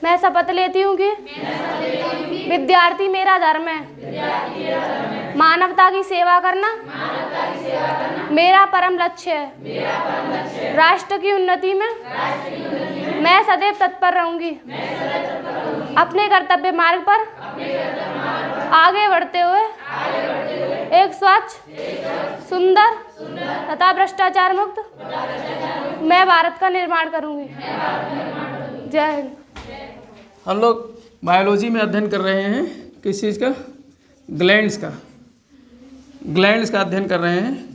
मैं शपथ लेती हूँ कि विद्यार्थी मेरा धर्म है, मानवता की सेवा करना मेरा परम लक्ष्य है। राष्ट्र की उन्नति में मैं सदैव तत्पर रहूंगी। अपने कर्तव्य मार्ग पर आगे बढ़ते हुए एक स्वच्छ, सुंदर तथा भ्रष्टाचार मुक्त मैं भारत का निर्माण करूंगी। जय हिंद। हम लोग बायोलॉजी में अध्ययन कर रहे हैं किस चीज़ का? ग्लैंड्स का। ग्लैंड्स का अध्ययन कर रहे हैं।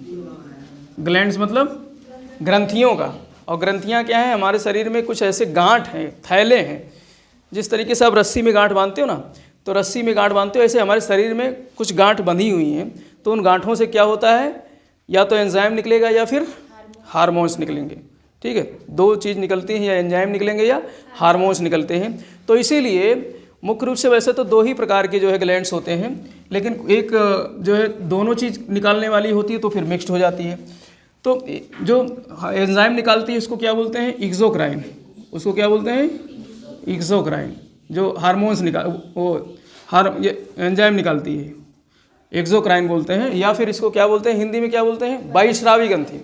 ग्लैंड्स मतलब ग्रंथियों का। और ग्रंथियां क्या हैं? हमारे शरीर में कुछ ऐसे गांठ हैं, थैले हैं। जिस तरीके से आप रस्सी में गांठ बांधते हो ना, तो रस्सी में गांठ बांधते हो, ऐसे हमारे शरीर में कुछ गांठ बंधी हुई हैं। तो उन गांठों से क्या होता है? या तो एंजाइम निकलेगा या फिर हार्मोन्स निकलेंगे। ठीक है, दो चीज़ निकलती हैं, या एंजाइम निकलेंगे या हार्मोन्स निकलते हैं। तो इसीलिए मुख्य रूप से वैसे तो दो ही प्रकार के जो है ग्लैंड्स होते हैं, लेकिन एक जो है दोनों चीज़ निकालने वाली होती है तो फिर मिक्स्ड हो जाती है। तो जो एंजाइम निकालती है उसको क्या बोलते हैं? एक्सोक्राइन। उसको क्या बोलते हैं? एक्सोक्राइन। जो हार्मोन्स ये एंजाइम निकालती है, एक्सोक्राइन बोलते हैं। या फिर इसको क्या बोलते हैं? हिंदी में क्या बोलते हैं? बहिस्रावी ग्रंथि।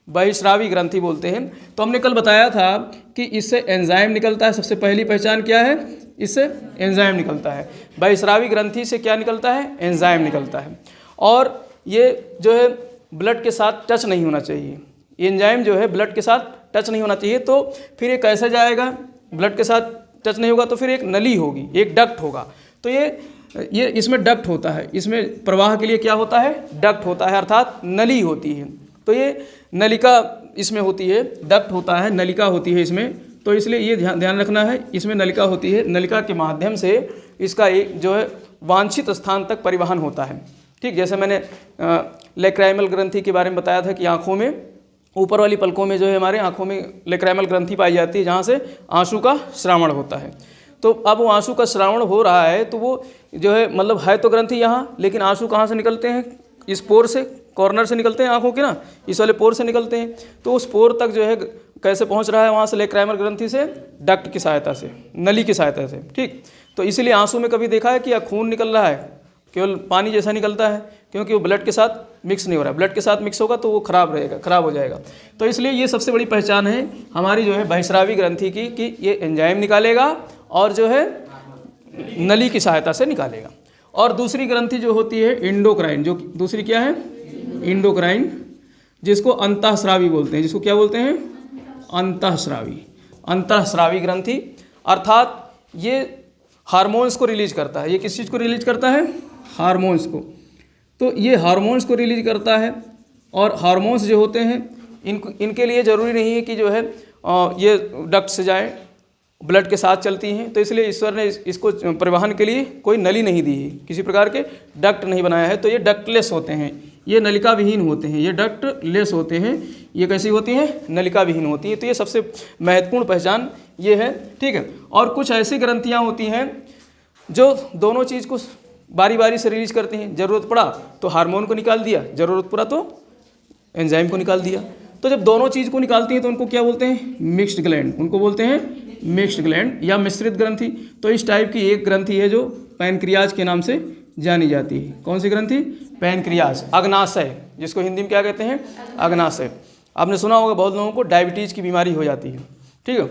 बहिस्रावी ग्रंथि बोलते हैं। तो हमने कल बताया था कि इससे एंजाइम निकलता है। सबसे पहली पहचान क्या है? इससे एंजाइम निकलता है। बहिस्रावी ग्रंथि से क्या निकलता है? एंजाइम निकलता है। और ये जो है ब्लड के साथ टच नहीं होना चाहिए। एंजाइम जो है ब्लड के साथ टच नहीं होना चाहिए। तो फिर ये कैसे जाएगा? ब्लड के साथ टच नहीं होगा तो फिर एक नली होगी, एक डक्ट होगा। तो ये इसमें डक्ट होता है। इसमें प्रवाह के लिए क्या होता है? डक्ट होता है, अर्थात नली होती है। तो ये नलिका इसमें होती है, डक्ट होता है, नलिका होती है इसमें। तो इसलिए ये ध्यान रखना है, इसमें नलिका होती है। नलिका के माध्यम से इसका एक जो है वांछित स्थान तक परिवहन होता है। ठीक, जैसे मैंने लेक्राइमल ग्रंथि के बारे में बताया था कि आँखों में, ऊपर वाली पलकों में जो है हमारे आँखों में लेक्राइमल ग्रंथि पाई जाती है, जहाँ से आंसू का श्रावण होता है। तो अब वो आंसू का श्रावण हो रहा है तो वो जो है मतलब है तो ग्रंथि यहाँ, लेकिन आंसू कहाँ से निकलते हैं? इस पोर से, कॉर्नर से निकलते हैं आँखों के ना, इस वाले पोर से निकलते हैं। तो उस पोर तक जो है कैसे पहुँच रहा है? वहाँ से लेक्राइमल ग्रंथि से, डक्ट की सहायता से, नली की सहायता से। ठीक, तो इसीलिए आंसू में कभी देखा है कि खून निकल रहा है, केवल पानी जैसा निकलता है, क्योंकि वो ब्लड के साथ मिक्स नहीं हो रहा है। ब्लड के साथ मिक्स होगा तो वो खराब रहेगा, खराब हो जाएगा। तो इसलिए ये सबसे बड़ी पहचान है हमारी जो है बहिस्रावी ग्रंथि की, कि ये एंजाइम निकालेगा और जो है नली की सहायता से निकालेगा। और दूसरी ग्रंथि जो होती है इंडोक्राइन, जो दूसरी क्या है? इंडोक्राइन, जिसको अंतःस्रावी बोलते हैं। जिसको क्या बोलते हैं? अंतःस्रावी। अंतःस्रावी ग्रंथि, अर्थात ये हार्मोन्स को रिलीज करता है। ये किस चीज़ को रिलीज करता है? हार्मोन्स को। तो ये हार्मोन्स को रिलीज करता है। और हार्मोन्स जो होते हैं इनके लिए ज़रूरी नहीं है कि जो है ये डक्ट से जाए, ब्लड के साथ चलती हैं। तो इसलिए ईश्वर ने इसको परिवहन के लिए कोई नली नहीं दी है, किसी प्रकार के डक्ट नहीं बनाया है। तो ये डक्टलेस होते हैं, ये नलिका विहीन होते हैं, ये डक्टलेस होते हैं। ये कैसी होती हैं? नलिका विहीन होती है। तो ये सबसे महत्वपूर्ण पहचान ये है। ठीक है, और कुछ ऐसी ग्रंथियाँ होती हैं जो दोनों चीज़ को बारी बारी से रिलीज करती हैं। ज़रूरत पड़ा तो हार्मोन को निकाल दिया, ज़रूरत पड़ा तो एंजाइम को निकाल दिया। तो जब दोनों चीज़ को निकालती हैं तो उनको क्या बोलते हैं? Mixed gland. उनको बोलते हैं मिक्स्ड ग्लैंड या मिश्रित ग्रंथि। तो इस टाइप की एक ग्रंथि है जो पैनक्रियाज के नाम से जानी जाती है। कौन सी ग्रंथि? पैनक्रियाज। अग्नाशय, जिसको हिंदी में क्या कहते हैं? अग्नाशय। आपने सुना होगा बहुत लोगों को डायबिटीज़ की बीमारी हो जाती है। ठीक है,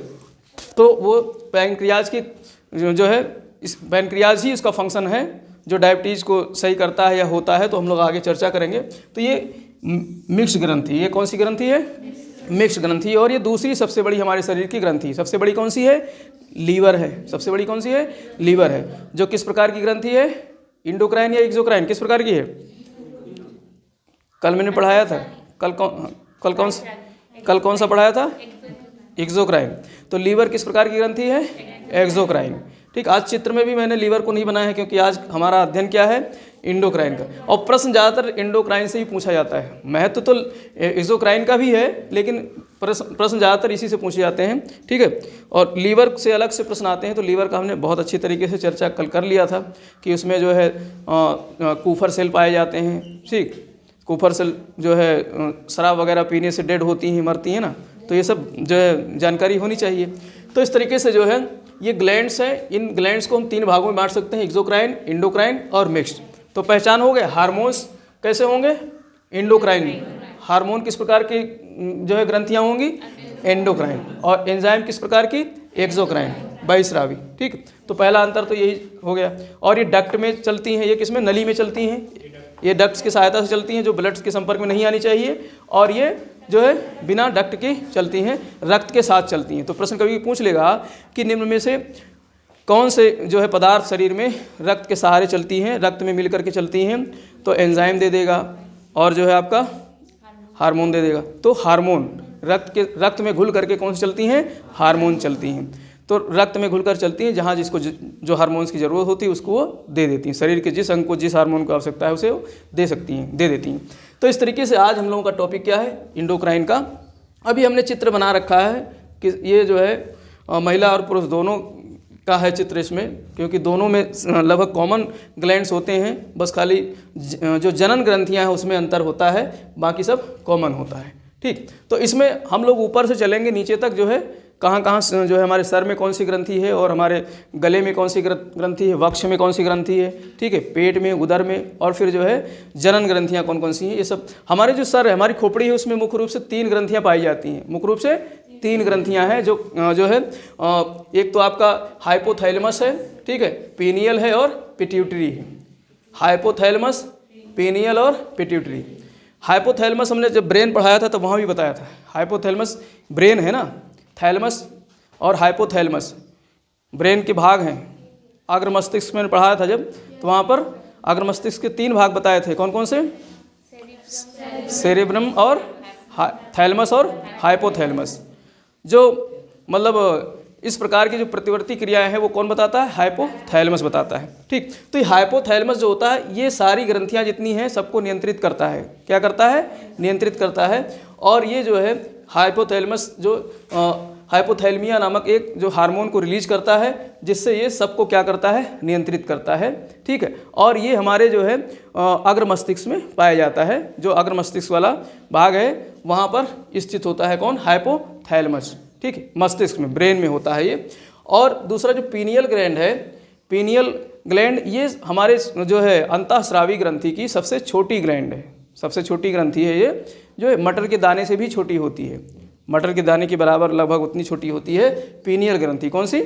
तो वो पैनक्रियाज की जो है, इस पैनक्रियाज ही इसका फंक्शन है जो डायबिटीज़ को सही करता है या होता है। तो हम लोग आगे चर्चा करेंगे। तो ये मिक्स्ड ग्रंथि, ये कौन सी ग्रंथि है? मिक्स्ड ग्रंथि। और ये दूसरी सबसे बड़ी हमारे शरीर की ग्रंथि, सबसे बड़ी कौन सी है? लीवर है। सबसे बड़ी कौन सी है? लीवर है। जो किस प्रकार की ग्रंथि है? इंडोक्राइन या एक्सोक्राइन, किस प्रकार की है? कल मैंने पढ़ाया था। कल कौन सा पढ़ाया था? एक्सोक्राइन। तो लीवर किस प्रकार की ग्रंथि है? एक्सोक्राइन। ठीक, आज चित्र में भी मैंने लीवर को नहीं बनाया है, क्योंकि आज हमारा अध्ययन क्या है? इंडोक्राइन का। और प्रश्न ज़्यादातर इंडोक्राइन से ही पूछा जाता है। महत्व तो एक्सोक्राइन का भी है, लेकिन प्रश्न ज़्यादातर इसी से पूछे जाते हैं। ठीक है, और लीवर से अलग से प्रश्न आते हैं। तो लीवर का हमने बहुत अच्छी तरीके से चर्चा कल कर लिया था कि उसमें जो है कूफर सेल पाए जाते हैं। ठीक, कूफर सेल जो है शराब वगैरह पीने से डेड होती हैं, मरती हैं ना। तो ये सब जो है जानकारी होनी चाहिए। तो इस तरीके से जो है ये ग्लैंड्स हैं, इन ग्लैंड्स को हम 3 भागों में बांट सकते हैं, एक्सोक्राइन, इंडोक्राइन और मिक्स्ड। तो पहचान हो गए। हार्मोन्स कैसे होंगे? एंडोक्राइन। हार्मोन किस प्रकार की जो है ग्रंथियाँ होंगी? एंडोक्राइन। और एंजाइम किस प्रकार की? एक्सोक्राइन, बहिस्रावी। ठीक, तो पहला अंतर तो यही हो गया। और ये डक्ट में चलती हैं, ये किस में? नली में चलती हैं। ये डक्ट्स की सहायता से चलती हैं जो ब्लड के संपर्क में नहीं आनी चाहिए, और ये जो है बिना डक्ट के चलती हैं, रक्त के साथ चलती हैं। तो प्रश्न कभी पूछ लेगा कि निम्न में से कौन से जो है पदार्थ शरीर में रक्त के सहारे चलती हैं, रक्त में मिल करके चलती हैं, तो एंजाइम दे देगा और जो है आपका हार्मोन दे देगा। तो हार्मोन रक्त में घुल करके कौन सी चलती हैं? हार्मोन चलती हैं। तो रक्त में घुलकर चलती हैं, जहाँ जिसको जो हार्मोन्स की ज़रूरत होती है उसको वो दे देती हैं। शरीर के जिस अंग को जिस हार्मोन की आवश्यकता है उसे वो दे देती हैं। तो इस तरीके से आज हम लोगों का टॉपिक क्या है? इंडोक्राइन का। अभी हमने चित्र बना रखा है कि ये जो है महिला और पुरुष दोनों का है चित्र इसमें, क्योंकि दोनों में लगभग कॉमन ग्लैंड्स होते हैं, बस खाली जो जनन ग्रंथियाँ हैं उसमें अंतर होता है, बाकी सब कॉमन होता है। ठीक, तो इसमें हम लोग ऊपर से चलेंगे नीचे तक, जो है कहाँ कहाँ जो है हमारे सर में कौन सी ग्रंथि है, और हमारे गले में कौन सी ग्रंथि है, वक्ष में कौन सी ग्रंथि है, ठीक है, पेट में, उदर में, और फिर जो है जनन ग्रंथियाँ कौन कौन सी हैं, ये सब। हमारे जो सर है, हमारी खोपड़ी है, उसमें मुख्य रूप से 3 ग्रंथियाँ पाई जाती हैं। मुख्य रूप से 3 ग्रंथियाँ हैं जो है एक तो आपका हाइपोथैलेमस है, ठीक है, पीनियल है और पिट्यूटरी है। हाइपोथैलेमस, पीनियल और पिट्यूटरी। हाइपोथैलेमस हमने जब ब्रेन पढ़ाया था तो वहाँ भी बताया था। हाइपोथैलेमस ब्रेन है ना, थैलेमस और हाइपोथैलेमस ब्रेन के भाग हैं। अग्र मस्तिष्क में पढ़ाया था जब, तो वहाँ पर अग्र मस्तिष्क के 3 भाग बताए थे। कौन कौन से? सेरेब्रम और थैलेमस और हाइपोथैलेमस। जो मतलब इस प्रकार की जो प्रतिवर्ती क्रियाएं हैं वो कौन बताता है? हाइपोथैलेमस बताता है। ठीक, तो ये हाइपोथैलेमस जो होता है ये सारी ग्रंथियां जितनी हैं सबको नियंत्रित करता है। क्या करता है? नियंत्रित करता है। और ये जो है हाइपोथैलेमस जो हाइपोथैलेमिया नामक एक जो हार्मोन को रिलीज करता है, जिससे ये सबको क्या करता है? नियंत्रित करता है। ठीक है, और ये हमारे जो है अग्र मस्तिष्क में पाया जाता है। जो अग्र मस्तिष्क वाला भाग है वहाँ पर स्थित होता है कौन? हाइपोथैलेमस। ठीक है, मस्तिष्क में, ब्रेन में होता है ये। और दूसरा जो पीनियल ग्लैंड है, पीनियल ग्लैंड ये हमारे जो है अंतःस्रावी ग्रंथि की सबसे छोटी ग्लैंड है। सबसे छोटी ग्रंथि है ये, जो है मटर के दाने से भी छोटी होती है। मटर के दाने के बराबर लगभग उतनी छोटी होती है पीनियल ग्रंथि। कौन सी?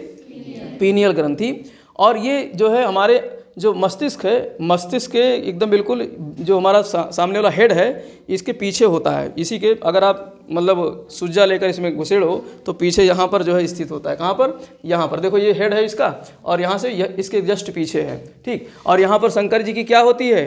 पीनियल ग्रंथि। और ये जो है हमारे जो मस्तिष्क है, मस्तिष्क के एकदम बिल्कुल जो हमारा सामने वाला हेड है इसके पीछे होता है। इसी के अगर आप मतलब सुज्जा लेकर इसमें घुसेड़ो तो पीछे यहाँ पर जो है स्थित होता है। कहाँ पर? यहाँ पर। देखो ये हेड है इसका, और यहाँ से इसके जस्ट पीछे है। ठीक, और यहाँ पर शंकर जी की क्या होती है?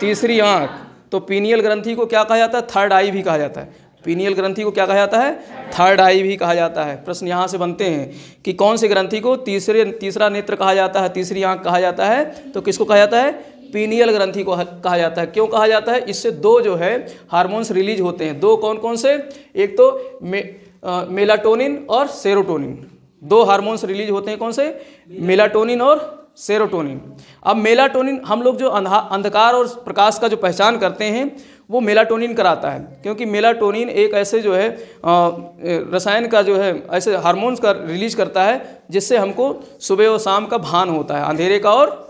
तीसरी आँख। तो पीनियल ग्रंथि को क्या कहा जाता है? थर्ड आई भी कहा जाता है। पीनियल ग्रंथि को क्या कहा जाता है? थर्ड आई भी कहा जाता है। प्रश्न यहाँ से बनते हैं कि कौन सी ग्रंथि को तीसरा नेत्र कहा जाता है, तीसरी आंख कहा जाता है? तो किसको कहा जाता है? पीनियल ग्रंथि को कहा जाता है। क्यों कहा जाता है? इससे 2 जो है हार्मोन्स रिलीज होते हैं। 2 कौन कौन से? एक तो मेलाटोनिन और सेरोटोनिन। 2 हार्मोन्स रिलीज होते हैं। कौन से? मेलाटोनिन और सेरोटोनिन। अब मेलाटोनिन हम लोग जो अंधकार और प्रकाश का जो पहचान करते हैं वो मेलाटोनिन कराता है, क्योंकि मेलाटोनिन एक ऐसे जो है रसायन का जो है ऐसे हार्मोन्स का रिलीज करता है जिससे हमको सुबह और शाम का भान होता है, अंधेरे का और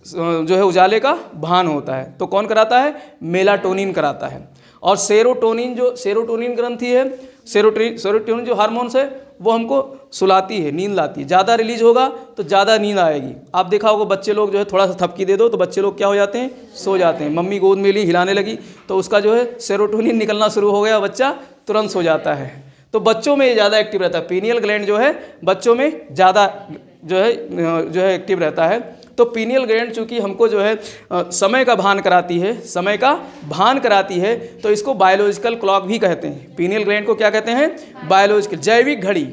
जो है उजाले का भान होता है। तो कौन कराता है? मेलाटोनिन कराता है। और सेरोटोनिन, जो सेरोटोनिन ग्रंथि है, सेरोटोनिन जो हार्मोन्स है वो हमको सुलाती है, नींद लाती है। ज़्यादा रिलीज होगा तो ज़्यादा नींद आएगी। आप देखा होगा बच्चे लोग जो है थोड़ा सा थपकी दे दो तो बच्चे लोग क्या हो जाते हैं? सो जाते हैं। मम्मी गोद में ली, हिलाने लगी तो उसका जो है सेरोटोनिन निकलना शुरू हो गया, बच्चा तुरंत सो जाता है। तो बच्चों में ये ज़्यादा एक्टिव रहता है। पीनियल ग्लैंड जो है बच्चों में ज़्यादा जो है एक्टिव रहता है। तो पीनियल ग्लैंड चूँकि हमको जो है समय का भान कराती है, समय का भान कराती है, तो इसको बायोलॉजिकल क्लॉक भी कहते हैं। पीनियल ग्लैंड को क्या कहते हैं? बायोलॉजिकल, जैविक घड़ी।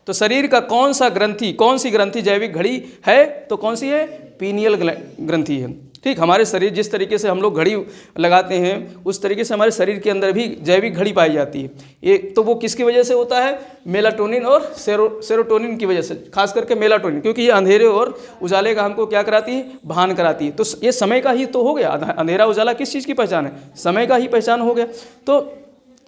तो शरीर का कौन सी ग्रंथि जैविक घड़ी है? तो कौन सी है? पीनियल ग्रंथि है। ठीक, हमारे शरीर जिस तरीके से हम लोग घड़ी लगाते हैं उस तरीके से हमारे शरीर के अंदर भी जैविक घड़ी पाई जाती है। ये तो वो किसकी वजह से होता है? मेलाटोनिन और सेरोटोनिन की वजह से, खास करके मेलाटोनिन, क्योंकि ये अंधेरे और उजाले का हमको क्या कराती है? भान कराती है। तो ये समय का ही तो हो गया। अंधेरा उजाला किस चीज़ की पहचान है? समय का ही पहचान हो गया। तो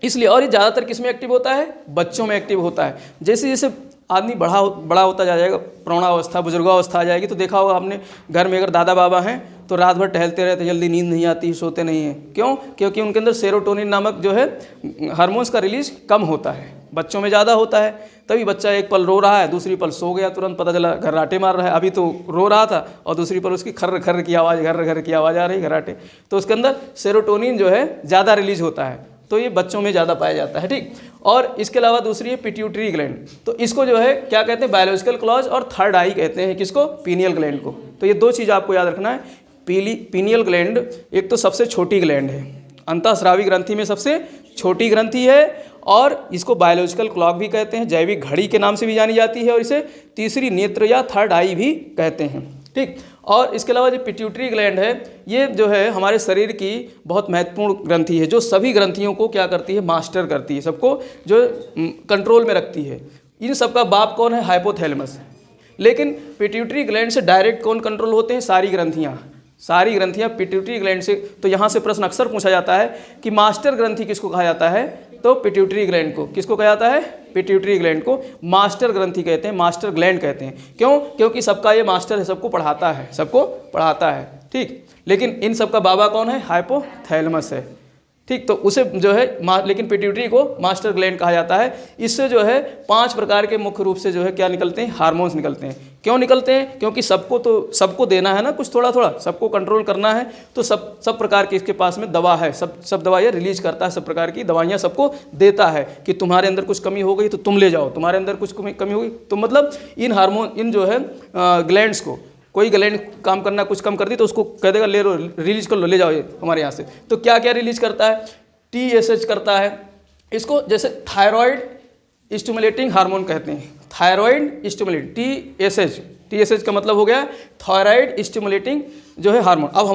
इसलिए, और ये ज़्यादातर किस में एक्टिव होता है? बच्चों में एक्टिव होता है। जैसे जैसे आदमी बड़ा होता जाएगा, प्रौढ़ावस्था बुजुर्गावस्था आ जाएगी, तो देखा होगा आपने घर में अगर दादा बाबा हैं तो रात भर टहलते रहते, जल्दी नींद नहीं आती, सोते नहीं हैं। क्यों? क्योंकि उनके अंदर सेरोटोनिन नामक जो है हार्मोन्स का रिलीज कम होता है, बच्चों में ज़्यादा होता है। तभी बच्चा एक पल रो रहा है, दूसरी पल सो गया, तुरंत पता चला घर्राटे मार रहा है, अभी तो रो रहा था और दूसरी पल उसकी खर्र खर्र की आवाज़, घर्र की आवाज़ आ रही, घर्राटे। तो उसके अंदर सेरोटोनिन जो है ज़्यादा रिलीज होता है, तो ये बच्चों में ज़्यादा पाया जाता है। ठीक, और इसके अलावा दूसरी है पिट्यूटरी ग्लैंड। तो इसको जो है क्या कहते हैं? बायोलॉजिकल क्लॉज और थर्ड आई कहते हैं। किसको? पीनियल ग्लैंड को। तो ये दो चीज़ आपको याद रखना है। पीनियल ग्लैंड एक तो सबसे छोटी ग्लैंड है, अंतःस्रावी ग्रंथि में सबसे छोटी ग्रंथि है, और इसको बायोलॉजिकल क्लॉक भी कहते हैं, जैविक घड़ी के नाम से भी जानी जाती है, और इसे तीसरी नेत्र या थर्ड आई भी कहते हैं। ठीक, और इसके अलावा जो पिट्यूटरी ग्लैंड है, ये जो है हमारे शरीर की बहुत महत्वपूर्ण ग्रंथि है, जो सभी ग्रंथियों को क्या करती है? मास्टर करती है, सबको जो कंट्रोल में रखती है। इन सबका बाप कौन है? हाइपोथैलेमस। लेकिन पिट्यूटरी ग्लैंड से डायरेक्ट कौन कंट्रोल होते हैं? सारी ग्रंथियाँ पिट्यूटरी ग्लैंड से। तो यहाँ से प्रश्न अक्सर पूछा जाता है कि मास्टर ग्रंथि किसको कहा जाता है? तो पिट्यूटरी ग्लैंड को। किसको कहा जाता है? पिट्यूटरी ग्लैंड को मास्टर ग्रंथि कहते हैं, मास्टर ग्लैंड कहते हैं। क्यों? क्योंकि सबका ये मास्टर है, सबको पढ़ाता है। ठीक, लेकिन इन सबका बाबा कौन है? हाइपोथैलेमस है। ठीक, तो उसे जो है लेकिन पिट्यूटरी को मास्टर ग्लैंड कहा जाता है। इससे जो है 5 प्रकार के मुख्य रूप से जो है क्या निकलते हैं? हार्मोन्स निकलते हैं। क्यों निकलते हैं? क्योंकि सबको देना है ना, कुछ थोड़ा थोड़ा सबको कंट्रोल करना है, तो सब प्रकार की इसके पास में दवा है, सब दवाइयाँ रिलीज करता है, सब प्रकार की दवाइयाँ सबको देता है कि तुम्हारे अंदर कुछ कमी हो गई तो तुम ले जाओ, तुम्हारे अंदर कुछ कमी हो गई तो मतलब इन जो है ग्लैंड्स को, कोई ग्लैंड काम करना कुछ कम कर दी तो उसको कह देगा ले लो, रिलीज कर लो, ले जाओ ये हमारे यहाँ से। तो क्या क्या रिलीज करता है? TSH करता है इसको, जैसे थायराइड स्टिमुलेटिंग हार्मोन कहते हैं, थायराइड स्टिमुलेट TSH का मतलब हो गया थायराइड स्टिमुलेटिंग जो है हार्मोन। अब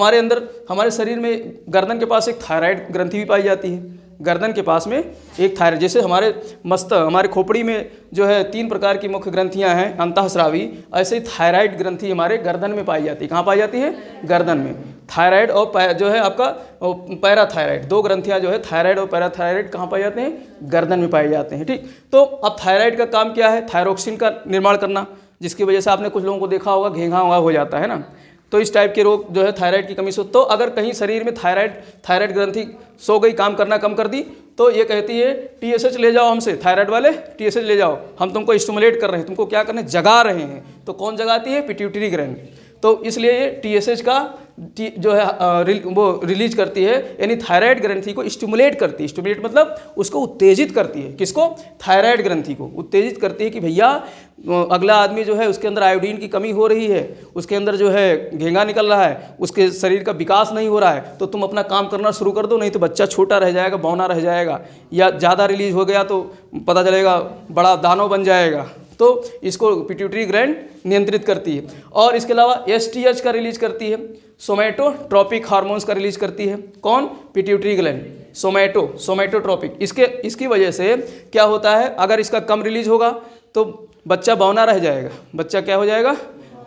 हमारे शरीर में गर्दन के पास एक थायराइड ग्रंथि भी पाई जाती है, गर्दन के पास में एक थायराइड, जैसे हमारे खोपड़ी में जो है 3 प्रकार की मुख्य ग्रंथियां हैं अंतःस्रावी, ऐसे ही थायराइड ग्रंथि हमारे गर्दन में पाई जाती है। कहाँ पाई जाती है? गर्दन में। थायराइड और जो है आपका पैराथायराइड, 2 ग्रंथियां जो है थायराइड और पैराथायराइड कहाँ पाए जाते हैं? गर्दन में पाए जाते हैं। ठीक, तो अब थायराइड का काम क्या है? थायरोक्सिन का निर्माण करना, जिसकी वजह से आपने कुछ लोगों को देखा होगा घेंघा हो जाता है ना, तो इस टाइप के रोग जो है थायराइड की कमी से। तो अगर कहीं शरीर में थायराइड ग्रंथि सो गई, काम करना कम कर दी, तो ये कहती है TSH ले जाओ हमसे, थायराइड वाले TSH ले जाओ, हम तुमको स्टिमुलेट कर रहे हैं, तुमको क्या करने? जगा रहे हैं। तो कौन जगाती है? Pituitary gland. तो इसलिए ये TSH का जो है वो रिलीज करती है, यानी थायराइड ग्रंथि को स्टिमुलेट करती है। स्टिमुलेट मतलब उसको उत्तेजित करती है। किसको? थायराइड ग्रंथि को उत्तेजित करती है कि भैया अगला आदमी जो है उसके अंदर आयोडीन की कमी हो रही है, उसके अंदर जो है घेंगा निकल रहा है, उसके शरीर का विकास नहीं हो रहा है, तो तुम अपना काम करना शुरू कर दो, नहीं तो बच्चा छोटा रह जाएगा, बौना रह जाएगा, या ज़्यादा रिलीज हो गया तो पता चलेगा बड़ा दानव बन जाएगा। तो इसको पिट्यूटरी ग्लैंड नियंत्रित करती है। और इसके अलावा STH का रिलीज करती है, सोमैटोट्रोपिक हार्मोन्स का रिलीज करती है। कौन? Pituitary gland. सोमैटोट्रोपिक। इसकी वजह से क्या होता है? अगर इसका कम रिलीज होगा तो बच्चा बौना रह जाएगा, बच्चा क्या हो जाएगा?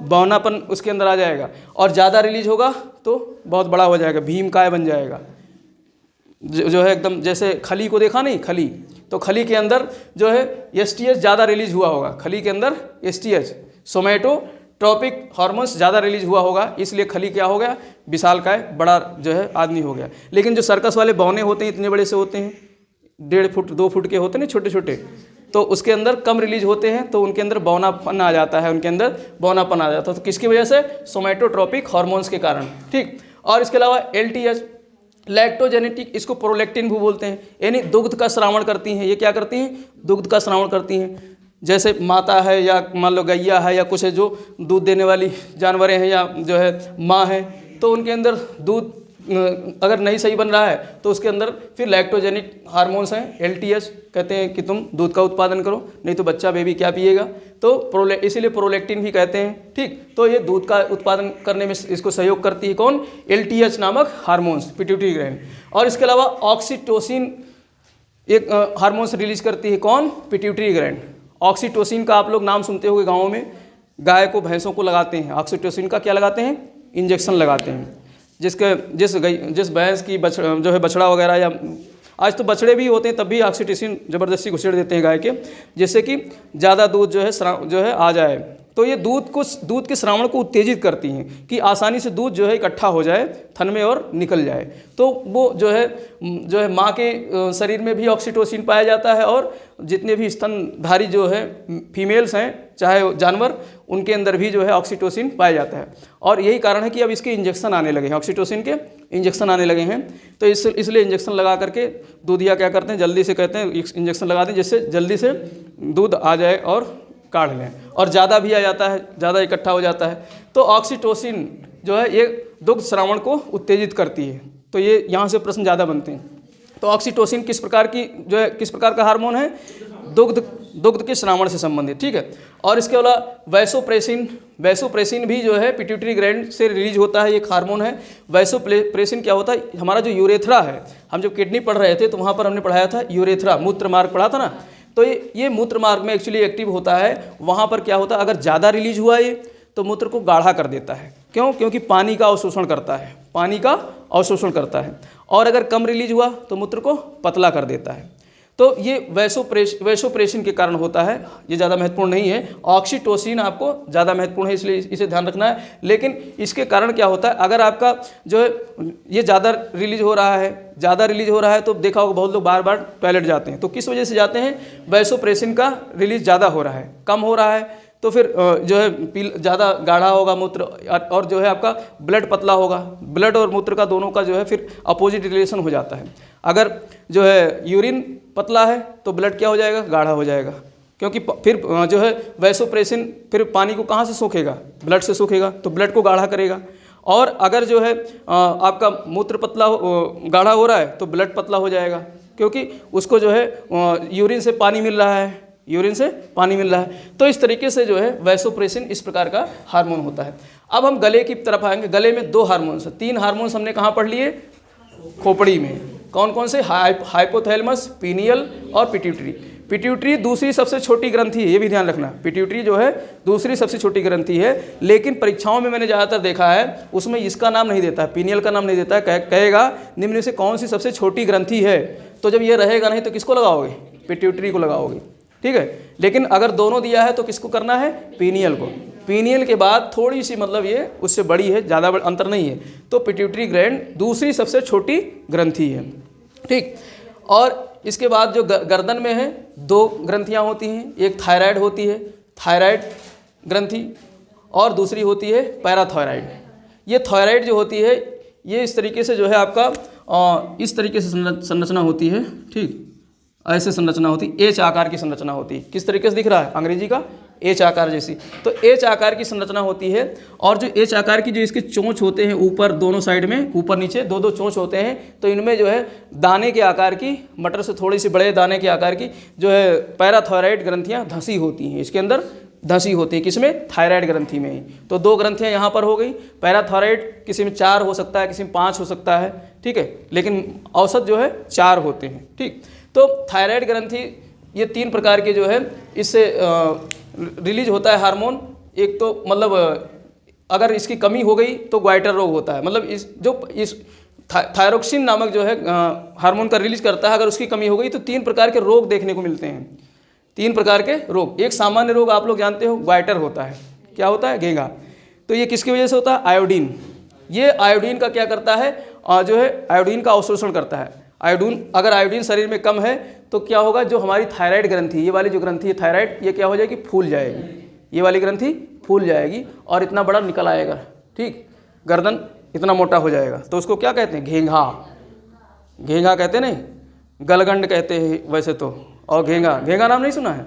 बौनापन उसके अंदर आ जाएगा। और ज़्यादा रिलीज होगा तो बहुत बड़ा हो जाएगा, भीमकाय बन जाएगा, जो है एकदम जैसे खली को देखा नहीं, खली, तो खली के अंदर जो है STH ज़्यादा रिलीज हुआ होगा, खली के अंदर STH सोमैटोट्रोपिक हार्मोन्स ज़्यादा रिलीज हुआ होगा, इसलिए खली क्या हो गया? विशालकाय, बड़ा जो है आदमी हो गया। लेकिन जो सर्कस वाले बौने होते हैं इतने बड़े से होते हैं, 1.5 फुट 2 फुट के होते हैं छोटे छोटे, तो उसके अंदर कम रिलीज होते हैं, तो उनके अंदर बौनापन आ जाता है, तो किसकी वजह से? सोमैटोट्रोपिक हार्मोन्स के कारण। ठीक, और इसके अलावा LTH लैक्टोजेनेटिक, इसको प्रोलैक्टिन भी बोलते हैं, यानी दुग्ध का श्रावण करती हैं। ये क्या करती हैं? दुग्ध का श्रावण करती हैं। जैसे माता है या मान लो गैया है या कुछ है जो दूध देने वाली जानवरें हैं या जो है माँ है, तो उनके अंदर दूध अगर नहीं सही बन रहा है तो उसके अंदर फिर लैक्टोजेनिक हार्मोन्स हैं, LTH, कहते हैं कि तुम दूध का उत्पादन करो, नहीं तो बच्चा बेबी क्या पिएगा, तो इसीलिए प्रोलैक्टिन भी कहते हैं। ठीक, तो ये दूध का उत्पादन करने में इसको सहयोग करती है कौन? LTH नामक हार्मोन्स, पिट्यूटरी ग्लैंड। और इसके अलावा ऑक्सीटोसिन एक हार्मोन्स रिलीज करती है, कौन? Pituitary gland. ऑक्सीटोसिन का आप लोग नाम सुनते होंगे, गाँवों में गाय को भैंसों को लगाते हैं, ऑक्सीटोसिन का क्या लगाते हैं? इंजेक्शन लगाते हैं। जिस भैंस की जो है बछड़ा वगैरह या आज तो बछड़े भी होते हैं तब भी ऑक्सीटोसिन ज़बरदस्ती घुसेड़ देते हैं गाय के, जिससे कि ज़्यादा दूध जो है आ जाए। तो ये दूध के श्रावण को उत्तेजित करती हैं कि आसानी से दूध जो है इकट्ठा हो जाए थन में और निकल जाए। तो वो जो है माँ के शरीर में भी ऑक्सीटोसिन पाया जाता है और जितने भी स्तनधारी जो है फीमेल्स हैं चाहे जानवर, उनके अंदर भी जो है ऑक्सीटोसिन पाया जाता है। और यही कारण है कि अब इसके इंजेक्शन आने लगे हैं, ऑक्सीटोसिन के इंजेक्शन आने लगे हैं। तो इसलिए इंजेक्शन लगा करके दूधिया क्या करते हैं, जल्दी से कहते हैं इंजेक्शन लगा दें जिससे जल्दी से दूध आ जाए और काढ़ लें, और ज़्यादा भी आ जाता है, ज़्यादा इकट्ठा हो जाता है। तो ऑक्सीटोसिन जो है ये दुग्ध श्रावण को उत्तेजित करती है। तो ये यहाँ से प्रश्न ज़्यादा बनते हैं। तो ऑक्सीटोसिन किस प्रकार का हार्मोन है, दुग्ध के श्रावण से संबंधित, ठीक है। और इसके अलावा वैसोप्रेसिन भी जो है पिट्यूटरी ग्लैंड से रिलीज होता है, एक हार्मोन है। वैसोप्रेसिन क्या होता है, हमारा जो यूरेथ्रा है, हम जब किडनी पढ़ रहे थे तो वहाँ पर हमने पढ़ाया था यूरेथ्रा, मूत्र मार्ग पढ़ा था ना। तो ये मूत्र मार्ग में एक्चुअली एक्टिव होता है। वहाँ पर क्या होता है, अगर ज़्यादा रिलीज हुआ ये तो मूत्र को गाढ़ा कर देता है। क्यों? क्योंकि पानी का अवशोषण करता है। और अगर कम रिलीज हुआ तो मूत्र को पतला कर देता है। तो ये वैसोप्रेसिन के कारण होता है, ये ज़्यादा महत्वपूर्ण नहीं है। ऑक्सीटोसिन आपको ज़्यादा महत्वपूर्ण है, इसलिए इसे ध्यान रखना है। लेकिन इसके कारण क्या होता है, अगर आपका जो है ये ज़्यादा रिलीज हो रहा है तो देखा होगा बहुत लोग बार बार टॉयलेट जाते हैं। तो किस वजह से जाते हैं, वैसोप्रेसिन का रिलीज ज़्यादा हो रहा है, कम हो रहा है तो फिर जो है ज़्यादा गाढ़ा होगा मूत्र, और जो है आपका ब्लड पतला होगा। ब्लड और मूत्र का दोनों का जो है फिर अपोजिट रिलेशन हो जाता है। अगर जो है यूरिन पतला है तो ब्लड क्या हो जाएगा, गाढ़ा हो जाएगा। क्योंकि फिर जो है वैसोप्रेसिन फिर पानी को कहाँ से सोखेगा, ब्लड से सोखेगा, तो ब्लड को गाढ़ा करेगा। और अगर जो है आपका मूत्र गाढ़ा हो रहा है तो ब्लड पतला हो जाएगा, क्योंकि उसको जो है यूरिन से पानी मिल रहा है। तो इस तरीके से जो है वैसोप्रेसिन इस प्रकार का हार्मोन होता है। अब हम गले की तरफ आएंगे। गले में 2 हार्मोन्स, 3 हार्मोन्स हमने कहाँ पढ़ लिए, खोपड़ी में। कौन कौन से, हाइपोथैलेमस, पीनियल और पिट्यूटरी। पिट्यूटरी दूसरी सबसे छोटी ग्रंथि है, ये भी ध्यान रखना। पिट्यूटरी जो है दूसरी सबसे छोटी ग्रंथि है, लेकिन परीक्षाओं में मैंने ज़्यादातर देखा है उसमें इसका नाम नहीं देता है, पीनियल का नाम नहीं देता है। कहेगा निम्न में से कौन सी सबसे छोटी ग्रंथि है, तो जब ये रहेगा नहीं तो किसको लगाओगे, पिट्यूटरी को लगाओगे, ठीक है। लेकिन अगर दोनों दिया है तो किसको करना है, पीनियल को। पीनियल के बाद थोड़ी सी मतलब ये उससे बड़ी है, ज़्यादा अंतर नहीं है। तो पिट्यूटरी ग्लैंड दूसरी सबसे छोटी ग्रंथि है, ठीक। और इसके बाद जो गर्दन में है 2 ग्रंथियाँ होती हैं, एक थायराइड होती है, थायराइड ग्रंथि, और दूसरी होती है पैराथायराइड। ये थायराइड जो होती है ये इस तरीके से जो है आपका इस तरीके से संरचना होती है, ठीक। ऐसे संरचना होती है, एच आकार की संरचना होती है। किस तरीके से दिख रहा है, अंग्रेजी का एच आकार जैसी। तो एच आकार की संरचना होती है। और जो एच आकार की जो इसके चोंच होते हैं ऊपर दोनों साइड में, ऊपर नीचे 2-2 चोंच होते हैं। तो इनमें जो है दाने के आकार की, मटर से थोड़ी सी बड़े दाने के आकार की जो है पैराथायराइड ग्रंथियाँ धंसी होती हैं। इसके अंदर धंसी होती है, किसमें, थायराइड ग्रंथि में ही। तो 2 ग्रंथियाँ यहाँ पर हो गई। पैराथायराइड किसी में 4 हो सकता है, किसी में 5 हो सकता है, ठीक है, लेकिन औसत जो है 4 होते हैं, ठीक। तो थायराइड ग्रंथि ये 3 प्रकार के जो है इससे रिलीज होता है हार्मोन। एक तो मतलब अगर इसकी कमी हो गई तो ग्वाइटर रोग होता है, मतलब इस थायरोक्सिन नामक जो है हार्मोन का रिलीज करता है, अगर उसकी कमी हो गई तो 3 प्रकार के रोग देखने को मिलते हैं। 3 प्रकार के रोग। एक सामान्य रोग आप लोग जानते हो, ग्वाइटर होता है। क्या होता है, घेंघा। तो ये किसकी वजह से होता है, आयोडीन। ये आयोडीन का क्या करता है, जो है आयोडीन का अवशोषण करता है। अगर आयोडीन शरीर में कम है तो क्या होगा, जो हमारी थायराइड ग्रंथि, ये वाली जो ग्रंथि है थायराइड, ये क्या हो जाएगी, फूल जाएगी। ये वाली ग्रंथि फूल जाएगी और इतना बड़ा निकल आएगा, ठीक। गर्दन इतना मोटा हो जाएगा। तो उसको क्या कहते हैं, घेंघा कहते नहीं, गलगंड कहते हैं वैसे तो। और घेंघा नाम नहीं सुना है?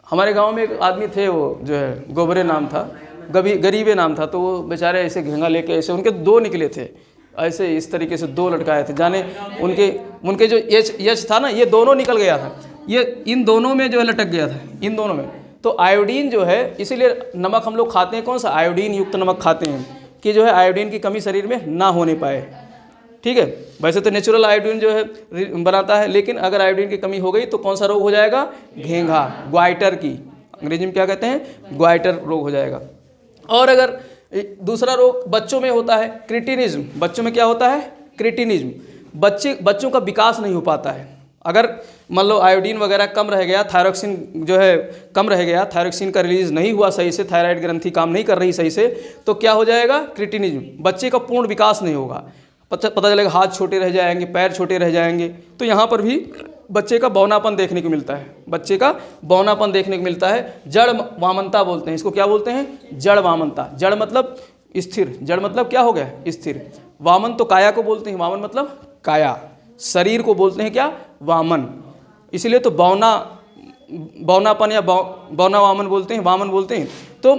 हमारे गाँव में एक आदमी थे, वो जो है गोबरे नाम था, गरीबे नाम था। तो वो बेचारे ऐसे घेंघा लेके ऐसे, उनके 2 निकले थे ऐसे, इस तरीके से 2 लटकाए थे। जाने उनके जो एच था ना, ये दोनों निकल गया था, ये इन दोनों में जो है लटक गया था, इन दोनों में। तो आयोडीन जो है, इसीलिए नमक हम लोग खाते हैं, कौन सा, आयोडीन युक्त नमक खाते हैं, कि जो है आयोडीन की कमी शरीर में ना होने पाए, ठीक है। वैसे तो नेचुरल आयोडीन जो है बनाता है, लेकिन अगर आयोडीन की कमी हो गई तो कौन सा रोग हो जाएगा, घेंघा, ग्वाइटर की, अंग्रेजी में क्या कहते हैं, ग्वाइटर रोग हो जाएगा। और अगर दूसरा रोग बच्चों में होता है, क्रिटिनिज्म। बच्चों में क्या होता है, क्रिटिनिज्म। बच्चों का विकास नहीं हो पाता है। अगर मतलब आयोडीन वगैरह कम रह गया, थायरॉक्सिन जो है कम रह गया, थायरॉक्सिन का रिलीज नहीं हुआ सही से, थायराइड ग्रंथि काम नहीं कर रही सही से, तो क्या हो जाएगा, क्रिटिनिज्म, बच्चे का पूर्ण विकास नहीं होगा। पता चलेगा हाथ छोटे रह जाएंगे, पैर छोटे रह जाएंगे। तो यहाँ पर भी बच्चे का बौनापन देखने को मिलता है, बच्चे का बौनापन देखने को मिलता है। जड़ वामनता बोलते हैं इसको, क्या बोलते हैं, जड़ वामनता। जड़ मतलब स्थिर, जड़ मतलब क्या हो गया, स्थिर। वामन तो काया को बोलते हैं, वामन मतलब काया, शरीर को बोलते हैं क्या, वामन। इसलिए तो बौनापन या बौना वामन बोलते हैं, वामन बोलते हैं। तो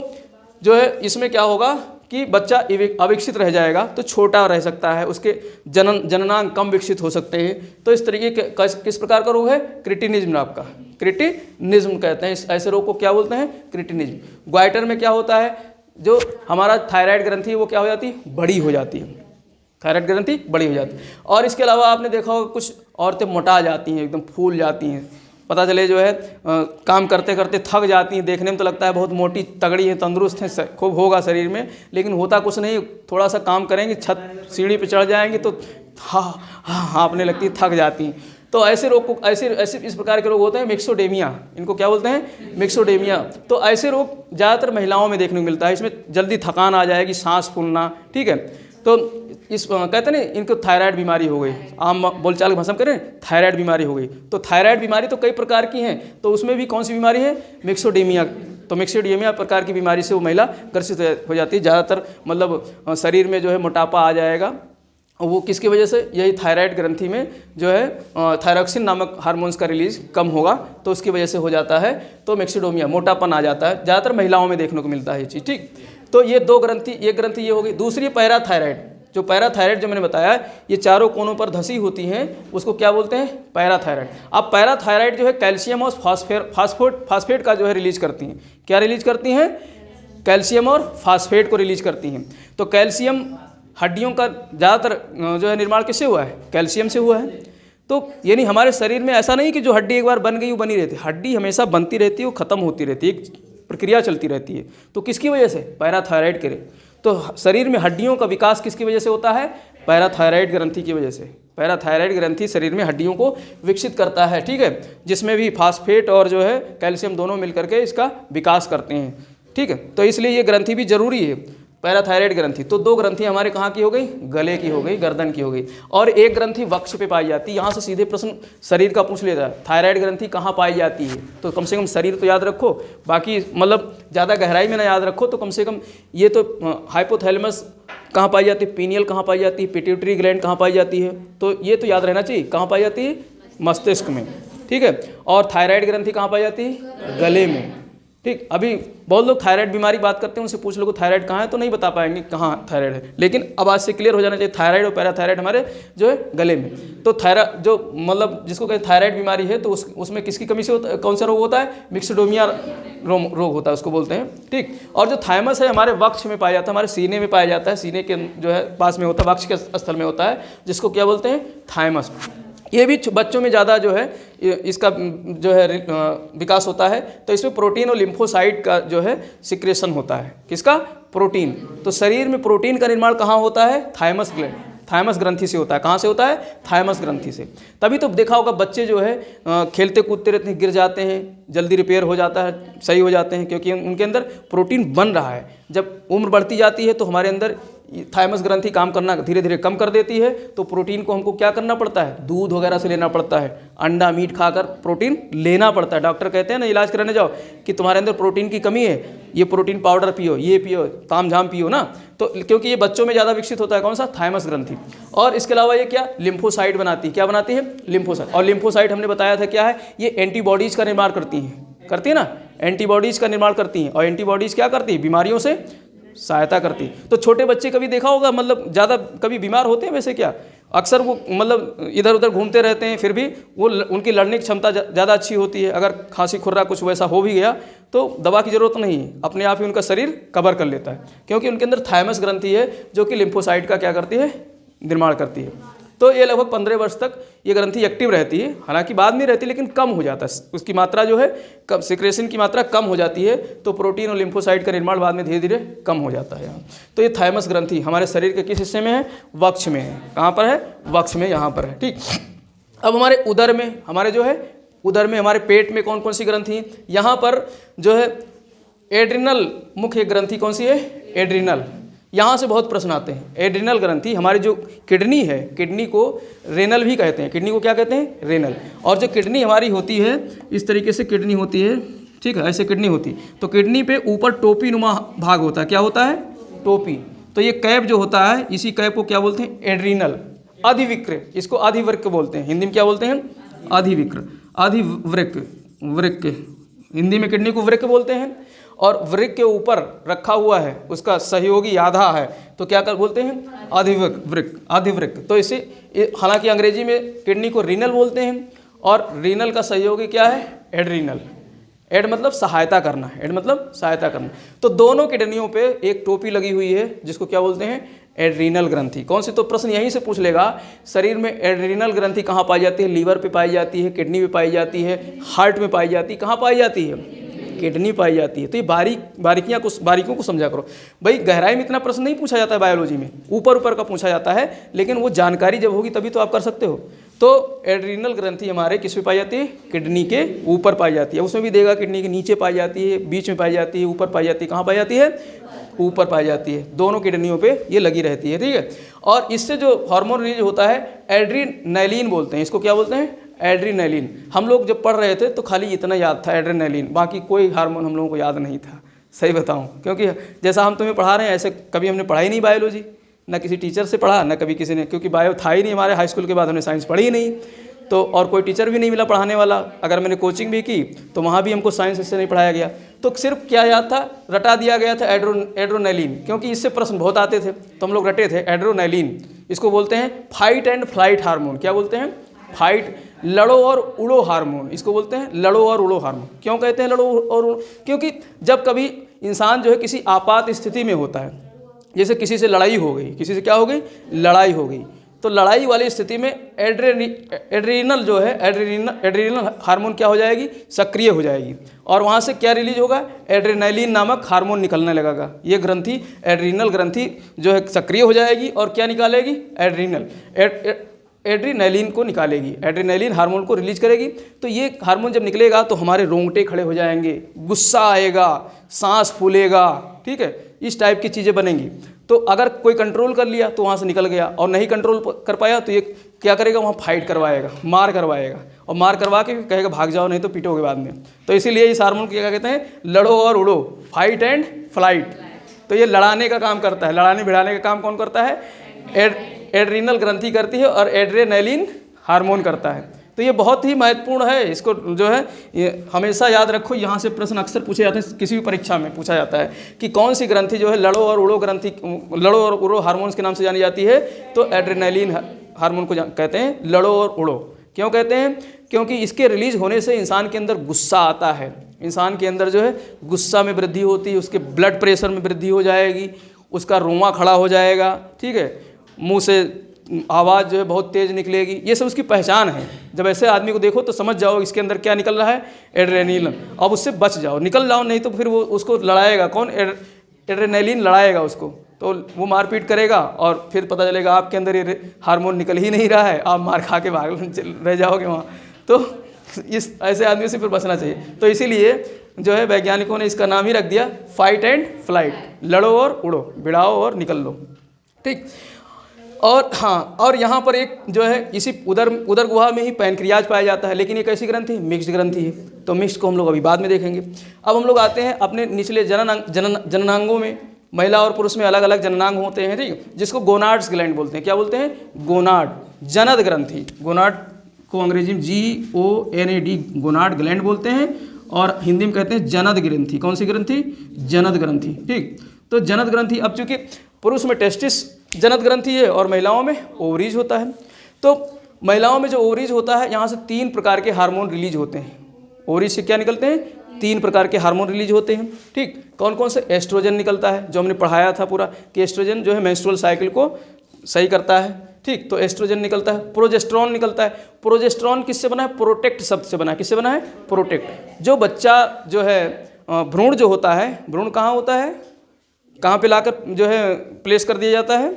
जो है इसमें क्या होगा कि बच्चा अविकसित रह जाएगा, तो छोटा रह सकता है, उसके जननांग कम विकसित हो सकते हैं। तो इस तरीके के किस प्रकार का रोग है, क्रिटिनिज्म आपका, क्रिटिनिज्म कहते हैं। ऐसे रोग को क्या बोलते हैं, क्रिटिनिज्म। ग्वाइटर में क्या होता है, जो हमारा थायराइड ग्रंथि है वो क्या हो जाती है, बड़ी हो जाती है, थायराइड ग्रंथि बड़ी हो जाती है। और इसके अलावा आपने देखा होगा कुछ औरतें मोटा जाती हैं, एकदम फूल जाती हैं, पता चले जो है काम करते करते थक जाती हैं, देखने में तो लगता है बहुत मोटी तगड़ी हैं, तंदुरुस्त हैं, खूब होगा शरीर में, लेकिन होता कुछ नहीं। थोड़ा सा काम करेंगे, छत सीढ़ी पे चढ़ जाएंगे तो हाँफने लगती, थक जाती हैं। तो ऐसे रोग को ऐसे इस प्रकार के रोग होते हैं मिक्सोडेमिया, इनको क्या बोलते हैं, मिक्सोडेमिया। तो ऐसे रोग ज़्यादातर महिलाओं में देखने को मिलता है। इसमें जल्दी थकान आ जाएगी, सांस फूलना, ठीक है। तो इस कहते हैं इनको थायराइड बीमारी हो गई, आम बोलचाल भाषा में करें थायराइड बीमारी हो गई। तो थायराइड बीमारी तो कई प्रकार की हैं, तो उसमें भी कौन सी बीमारी है, मिक्सोडेमिया। तो मिक्सोडेमिया प्रकार की बीमारी से वो महिला ग्रसित हो जाती है। ज़्यादातर मतलब शरीर में जो है मोटापा आ जाएगा, वो किसकी वजह से, यही थायराइड ग्रंथि में जो है थायरॉक्सिन नामक हार्मोन्स का रिलीज कम होगा, तो उसकी वजह से हो जाता है। तो मिक्सोडेमिया, मोटापन आ जाता है, ज़्यादातर महिलाओं में देखने को मिलता है ये चीज़, ठीक। तो ये दो ग्रंथि, एक ग्रंथि ये हो गई। दूसरी पैराथायराइड, जो पैराथायराइड जो मैंने बताया, ये चारों कोनों पर धसी होती हैं, उसको क्या बोलते हैं, पैराथायराइड। अब पैराथायराइड जो है कैल्शियम और फास्फेट का जो है रिलीज करती हैं। क्या रिलीज करती हैं, कैल्शियम और फास्फेट को रिलीज करती हैं। तो कैल्शियम, हड्डियों का ज़्यादातर जो है निर्माण किससे हुआ है, कैल्शियम से हुआ है। तो यानी हमारे शरीर में ऐसा नहीं कि जो हड्डी एक बार बन गई वो बनी रहती है, हड्डी हमेशा बनती रहती है, वो ख़त्म होती रहती है, एक प्रक्रिया चलती रहती है। तो किसकी वजह से, पैराथायराइड के। तो शरीर में हड्डियों का विकास किसकी वजह से होता है, पैराथायराइड ग्रंथि की वजह से। पैराथायराइड ग्रंथि शरीर में हड्डियों को विकसित करता है, ठीक है, जिसमें भी फास्फेट और जो है कैल्शियम दोनों मिलकर के इसका विकास करते हैं, ठीक है। तो इसलिए ये ग्रंथि भी जरूरी है, पैराथायराइड ग्रंथि। तो दो ग्रंथि हमारे कहाँ की हो गई, गले की हो गई, गर्दन की हो गई, और एक ग्रंथि वक्ष पे पाई जाती है। यहाँ से सीधे प्रश्न शरीर का पूछ लेता है, थायराइड ग्रंथि कहाँ पाई जाती है, तो कम से कम शरीर तो याद रखो, बाकी मतलब ज़्यादा गहराई में ना याद रखो, तो कम से कम ये तो हाइपोथैलेमस कहाँ पाई जाती है, पीनियल कहाँ पाई जाती है, पिट्यूटरी ग्लैंड कहाँ पाई जाती है, तो ये तो याद रहना चाहिए, कहाँ पाई जाती है, मस्तिष्क में, ठीक है। और थायराइड ग्रंथि कहाँ पाई जाती है, गले में, ठीक। अभी बहुत लोग थायराइड बीमारी बात करते हैं, उनसे पूछ लो थायराइड कहाँ है, तो नहीं बता पाएंगे कहाँ थायराइड है, लेकिन अब आज से क्लियर हो जाना चाहिए, थायराइड और पैराथायराइड हमारे जो है गले में। तो थायराइड जो मतलब जिसको कहते थायराइड बीमारी है, तो उसमें किसकी कमी से होता, कौन सा रोग होता है, मिक्सोडेमिया रोग होता है, उसको बोलते हैं, ठीक। और जो थाइमस है हमारे वक्ष में पाया जाता है, हमारे सीने में पाया जाता है, सीने के जो है पास में होता है, वक्ष के स्थल में होता है, जिसको क्या बोलते हैं, थाइमस। ये भी बच्चों में ज़्यादा जो है इसका जो है विकास होता है। तो इसमें प्रोटीन और लिम्फोसाइट का जो है सिक्रेशन होता है, किसका, प्रोटीन। तो शरीर में प्रोटीन का निर्माण कहाँ होता है, थाइमस ग्लैंड, थाइमस ग्रंथि से होता है। कहाँ से होता है, थाइमस ग्रंथि से। तभी तो देखा होगा बच्चे जो है खेलते कूदते रहते हैं, गिर जाते हैं, जल्दी रिपेयर हो जाता है, सही हो जाते हैं, क्योंकि उनके अंदर प्रोटीन बन रहा है। जब उम्र बढ़ती जाती है तो हमारे अंदर थाइमस ग्रंथि काम करना धीरे धीरे कम कर देती है, तो प्रोटीन को हमको क्या करना पड़ता है, दूध वगैरह से लेना पड़ता है, अंडा मीट खाकर प्रोटीन लेना पड़ता है। डॉक्टर कहते हैं ना इलाज कराने जाओ कि तुम्हारे अंदर प्रोटीन की कमी है, ये प्रोटीन पाउडर पियो, ये पियो, ताम झाम पियो ना। तो क्योंकि ये बच्चों में ज़्यादा विकसित होता है, कौन सा, थाइमस ग्रंथि। और इसके अलावा ये क्या, लिम्फोसाइट बनाती है, क्या बनाती है, लिम्फोसाइट। और लिम्फोसाइट हमने बताया था क्या है, ये एंटीबॉडीज़ का निर्माण करती है ना, एंटीबॉडीज़ का निर्माण करती हैं। और एंटीबॉडीज़ क्या करती है, बीमारियों से सहायता करती। तो छोटे बच्चे कभी देखा होगा मतलब ज़्यादा कभी बीमार होते हैं, वैसे क्या अक्सर वो मतलब इधर उधर घूमते रहते हैं, फिर भी वो उनकी लड़ने की क्षमता ज़्यादा अच्छी होती है। अगर खांसी खुर्रा कुछ वैसा हो भी गया तो दवा की ज़रूरत नहीं है, अपने आप ही उनका शरीर कवर कर लेता है, क्योंकि उनके अंदर थाइमस ग्रंथि है जो कि लिम्फोसाइट का क्या करती है, निर्माण करती है। तो ये लगभग 15 वर्ष तक ये ग्रंथि एक्टिव रहती है, हालांकि बाद में रहती है लेकिन कम हो जाता है, उसकी मात्रा जो है कम, सिक्रेशन की मात्रा कम हो जाती है, तो प्रोटीन और लिम्फोसाइट का निर्माण बाद में धीरे धीरे कम हो जाता है यहाँ। तो ये थाइमस ग्रंथि हमारे शरीर के किस हिस्से में है? वक्ष में है। कहाँ पर है? वक्ष में, यहाँ पर है। ठीक, अब हमारे उदर में, हमारे जो है उदर में, हमारे पेट में कौन कौन सी ग्रंथि हैं? यहाँ पर जो है एड्रिनल मुख्य ग्रंथि कौन सी है? एड्रिनल। यहाँ से बहुत प्रश्न आते हैं। एड्रिनल ग्रंथि हमारी जो किडनी है, किडनी को रेनल भी कहते हैं। किडनी को क्या कहते हैं? रेनल। और जो किडनी हमारी होती है, इस तरीके से किडनी होती है, ठीक है, ऐसे किडनी होती है। तो किडनी पे ऊपर टोपी नुमा भाग होता है। क्या होता है? टोपी। तो ये कैप जो होता है, इसी कैप को क्या बोलते हैं? एड्रिनल। अधिवृक्क, इसको अधिवृक्क बोलते हैं। हिंदी में क्या बोलते हैं? अधिवृक्क। अधिवृक्क, वृक्क, हिंदी में किडनी को वृक्क बोलते हैं। और वृक्क के ऊपर रखा हुआ है, उसका सहयोगी आधा है, तो क्या कर बोलते हैं? अधिवृक्क, अधिवृक्क। तो इसे, हालांकि अंग्रेजी में किडनी को रीनल बोलते हैं, और रीनल का सहयोगी क्या है? एड्रिनल। एड मतलब सहायता करना, एड मतलब सहायता करना। तो दोनों किडनियों पे एक टोपी लगी हुई है, जिसको क्या बोलते हैं? एड्रिनल ग्रंथि। कौन सी? तो प्रश्न यहीं से पूछ लेगा, शरीर में एड्रिनल ग्रंथि कहाँ पाई जाती है? लीवर पे पाई जाती है, किडनी में पाई जाती है, हार्ट में पाई जाती है। कहाँ पाई जाती है? किडनी पाई जाती है। तो ये बारीकियों को समझा करो भाई। गहराई में इतना प्रश्न नहीं पूछा जाता है बायोलॉजी में, ऊपर ऊपर का पूछा जाता है, लेकिन वो जानकारी जब होगी तभी तो आप कर सकते हो। तो एड्रिनल ग्रंथि हमारे किस में पाई जाती है? किडनी के ऊपर पाई जाती है। उसमें भी देगा किडनी के नीचे पाई जाती है, बीच में पाई जाती है, ऊपर पाई जाती है। कहाँ पाई जाती है? ऊपर पाई जाती है। दोनों किडनियों पे ये लगी रहती है, ठीक है। और इससे जो हार्मोन रिलीज होता है, एड्रीनैलिन बोलते हैं। इसको क्या बोलते हैं? एड्रीनैलिन। हम लोग जब पढ़ रहे थे तो खाली इतना याद था, एड्रीनैलिन, बाकी कोई हार्मोन हम लोगों को याद नहीं था, सही बताऊं। क्योंकि जैसा हम तुम्हें पढ़ा रहे हैं, ऐसे कभी हमने पढ़ा ही नहीं बायोलॉजी, ना किसी टीचर से पढ़ा, ना कभी किसी ने, क्योंकि बायो था ही नहीं हमारे। हाई स्कूल के बाद हमने साइंस पढ़ी ही नहीं, तो और कोई टीचर भी नहीं मिला पढ़ाने वाला। अगर मैंने कोचिंग भी की तो वहाँ भी हमको साइंस इससे नहीं पढ़ाया गया। तो सिर्फ क्या याद था? रटा दिया गया था एड्रोनैलिन, क्योंकि इससे प्रश्न बहुत आते थे, तो हम लोग रटे थे एड्रोनैलिन। इसको बोलते हैं फाइट एंड फ्लाइट हार्मोन। क्या बोलते हैं? फाइट, लड़ो और उड़ो हार्मोन। इसको बोलते हैं लड़ो और उड़ो हार्मोन। क्यों कहते हैं लड़ो और उड़ो? क्योंकि जब कभी इंसान जो है किसी आपात स्थिति में होता है, जैसे किसी से लड़ाई हो गई, किसी से क्या हो गई? लड़ाई हो गई, तो लड़ाई वाली स्थिति में एड्रीनल जो है, एड्रीनल हार्मोन क्या हो जाएगी? सक्रिय हो जाएगी। और वहाँ से क्या रिलीज होगा? एड्रेनालिन नामक हार्मोन निकलने लगेगा। ये ग्रंथि, एड्रीनल ग्रंथि जो है सक्रिय हो जाएगी और क्या निकालेगी? एड्रीनैलिन को निकालेगी, एड्रीनैलिन हार्मोन को रिलीज करेगी। तो ये हार्मोन जब निकलेगा तो हमारे रोंगटे खड़े हो जाएंगे, गुस्सा आएगा, सांस फूलेगा, ठीक है, इस टाइप की चीज़ें बनेंगी। तो अगर कोई कंट्रोल कर लिया तो वहाँ से निकल गया, और नहीं कंट्रोल कर पाया तो ये क्या करेगा? वहाँ फाइट करवाएगा, मार करवाएगा, और मार करवा के कहेगा भाग जाओ नहीं तो पीटोगे बाद में। तो इसीलिए इस हार्मोन को क्या कहते हैं? लड़ो और उड़ो, फाइट एंड फ्लाइट। तो ये लड़ाने का काम करता है, लड़ाने भिड़ाने का काम कौन करता है? एड्रीनल ग्रंथि करती है, और एड्रेनैलिन हार्मोन करता है। तो ये बहुत ही महत्वपूर्ण है, इसको जो है ये हमेशा याद रखो। यहाँ से प्रश्न अक्सर पूछे जाते हैं, किसी भी परीक्षा में पूछा जाता है कि कौन सी ग्रंथि जो है लड़ो और उड़ो ग्रंथि, लड़ो और उड़ो हार्मोन्स के नाम से जानी जाती है? तो एड्रेनैलिन हार्मोन को कहते हैं लड़ो और उड़ो। क्यों कहते हैं? क्योंकि इसके रिलीज होने से इंसान के अंदर गुस्सा आता है, इंसान के अंदर जो है गुस्सा में वृद्धि होती है, उसके ब्लड प्रेशर में वृद्धि हो जाएगी, उसका रोंवा खड़ा हो जाएगा, ठीक है, मुंह से आवाज़ जो है बहुत तेज़ निकलेगी। ये सब उसकी पहचान है। जब ऐसे आदमी को देखो तो समझ जाओ इसके अंदर क्या निकल रहा है? एड्रेनलिन। अब उससे बच जाओ, निकल जाओ, नहीं तो फिर वो उसको लड़ाएगा कौन? एड्रेनलिन लड़ाएगा उसको, तो वो मारपीट करेगा और फिर पता चलेगा आपके अंदर ये हार्मोन निकल ही नहीं रहा है, आप मार खा के भाग रह जाओगे वहाँ। तो इस ऐसे आदमी से फिर बचना चाहिए। तो इसीलिए जो है वैज्ञानिकों ने इसका नाम ही रख दिया फाइट एंड फ्लाइट, लड़ो और उड़ो, भिड़ाओ और निकल लो, ठीक। और हाँ, और यहाँ पर एक जो है इसी उदर गुहा में ही पैनक्रियाज पाया जाता है, लेकिन ये कैसी ग्रंथि है? मिक्स्ड ग्रंथि है। तो मिक्स्ड को हम लोग अभी बाद में देखेंगे। अब हम लोग आते हैं अपने निचले जननांगों में। महिला और पुरुष में अलग अलग जननांग होते हैं, ठीक, जिसको गोनाड्स ग्लैंड बोलते हैं। क्या बोलते हैं? गोनाड, जनद ग्रंथि। गोनाड को अंग्रेजी में GONAD, गोनाड ग्लैंड बोलते हैं, और हिंदी में कहते हैं जनद ग्रंथि। कौन सी ग्रंथि? जनद ग्रंथि, ठीक। तो जनद ग्रंथि, अब चूंकि पुरुष में टेस्टिस जनद ग्रंथि है और महिलाओं में ओवरीज होता है। तो महिलाओं में जो ओवरीज होता है, यहाँ से 3 प्रकार के हार्मोन रिलीज होते हैं। ओवरीज से क्या निकलते हैं? 3 प्रकार के हार्मोन रिलीज होते हैं, ठीक। कौन कौन से? एस्ट्रोजन निकलता है, जो हमने पढ़ाया था पूरा कि एस्ट्रोजन जो है मेंस्ट्रुअल साइकिल को सही करता है, ठीक, तो एस्ट्रोजन निकलता है। प्रोजेस्टेरॉन निकलता है। प्रोजेस्टेरॉन किससे बना है? प्रोटेक्ट शब्द से बना है। किससे बना है? प्रोटेक्ट। जो बच्चा जो है भ्रूण जो होता है, भ्रूण कहाँ होता है, कहाँ पे लाकर जो है प्लेस कर दिया जाता है?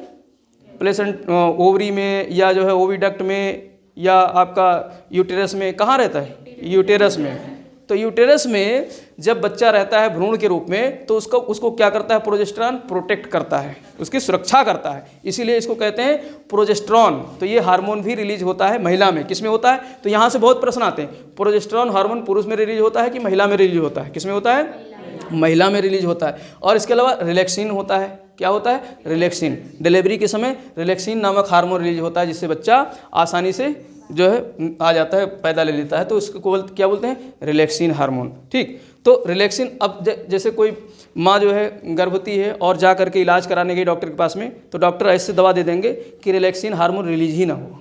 प्लेसेंट ओवरी में, या जो है ओविडक्ट में, या आपका यूटेरस में। कहाँ रहता है? यूटेरस में। तो यूटेरस में जब बच्चा रहता है भ्रूण के रूप में, तो उसको क्या करता है? प्रोजेस्टेरॉन प्रोटेक्ट करता है, उसकी सुरक्षा करता है, इसीलिए इसको कहते हैं प्रोजेस्टेरॉन। तो ये हार्मोन भी रिलीज होता है महिला में। किस में होता है? तो यहाँ से बहुत प्रश्न आते हैं। प्रोजेस्टेरॉन हार्मोन पुरुष में रिलीज होता है कि महिला में रिलीज होता है? किस में होता है? महिला में रिलीज होता है। और इसके अलावा रिलैक्सिन होता है। क्या होता है? रिलैक्सिन। डिलीवरी के समय रिलैक्सिन नामक हार्मोन रिलीज होता है, जिससे बच्चा आसानी से जो है आ जाता है, पैदा ले लेता है। तो इसको क्या बोलते हैं? Relaxin hormone. ठीक, तो रिलैक्सिन, अब जैसे कोई माँ जो है गर्भवती है और जा करके इलाज कराने गई डॉक्टर के पास में, तो डॉक्टर ऐसे दवा दे देंगे कि रिलैक्सिन हार्मोन रिलीज ही ना हो।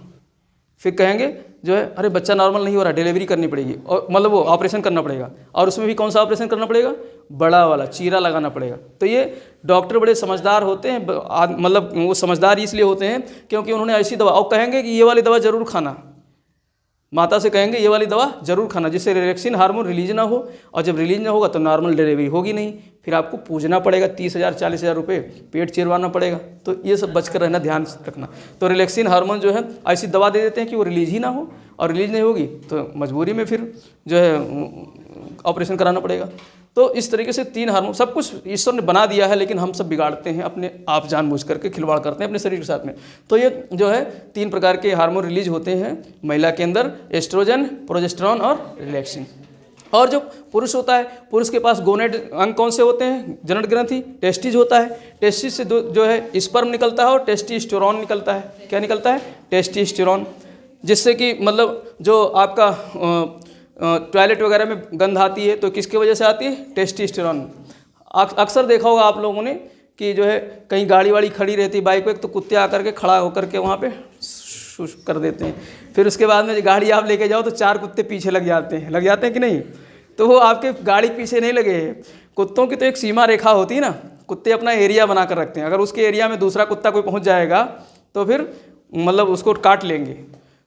फिर कहेंगे जो है अरे बच्चा नॉर्मल नहीं हो रहा, डिलीवरी करनी पड़ेगी, और मतलब वो ऑपरेशन करना पड़ेगा। और उसमें भी कौन सा ऑपरेशन करना पड़ेगा? बड़ा वाला, चीरा लगाना पड़ेगा। तो ये डॉक्टर बड़े समझदार होते हैं, मतलब वो समझदार इसलिए होते हैं क्योंकि उन्होंने ऐसी दवा, और कहेंगे कि ये वाली दवा ज़रूर खाना, माता से कहेंगे ये वाली दवा जरूर खाना, जिससे रिलैक्सिन हार्मोन रिलीज ना हो। और जब रिलीज ना होगा तो नॉर्मल डिलीवरी होगी नहीं, फिर आपको पूजना पड़ेगा 30,000 40,000 रुपये, पेट चिरवाना पड़ेगा। तो ये सब बचकर रहना, ध्यान रखना। तो रिलैक्सिन हार्मोन जो है ऐसी दवा दे देते हैं कि वो रिलीज ही ना हो, और रिलीज नहीं होगी तो मजबूरी में फिर जो है ऑपरेशन कराना पड़ेगा। तो इस तरीके से 3 हार्मोन, सब कुछ ईश्वर ने बना दिया है, लेकिन हम सब बिगाड़ते हैं अपने आप, जानबूझ करके खिलवाड़ करते हैं अपने शरीर के साथ में। तो ये जो है 3 प्रकार के हार्मोन रिलीज होते हैं महिला के अंदर, एस्ट्रोजन, प्रोजेस्टेरॉन और रिलैक्सिन। और जो पुरुष होता है, पुरुष के पास गोनेड अंग कौन से होते हैं? जनन ग्रंथि, टेस्टिज होता है। टेस्टिज से जो है स्पर्म निकलता है और टेस्टोस्टेरोन निकलता है। क्या निकलता है? टेस्टोस्टेरोन, जिससे कि मतलब जो आपका टॉयलेट वगैरह में गंध आती है तो किसकी वजह से आती है? टेस्टोस्टेरोन। अक्सर देखा होगा आप लोगों ने कि जो है कहीं गाड़ी वाड़ी खड़ी रहती है बाइक पे, तो कुत्ते आकर के खड़ा होकर के वहाँ पे शुश कर देते हैं। फिर उसके बाद में गाड़ी आप लेके जाओ तो 4 कुत्ते पीछे लग जाते हैं कि नहीं? तो वो आपके गाड़ी पीछे नहीं लगे हैं। कुत्तों की तो एक सीमा रेखा होती है ना, कुत्ते अपना एरिया बना कर रखते हैं। अगर उसके एरिया में दूसरा कुत्ता कोई पहुँच जाएगा तो फिर मतलब उसको काट लेंगे।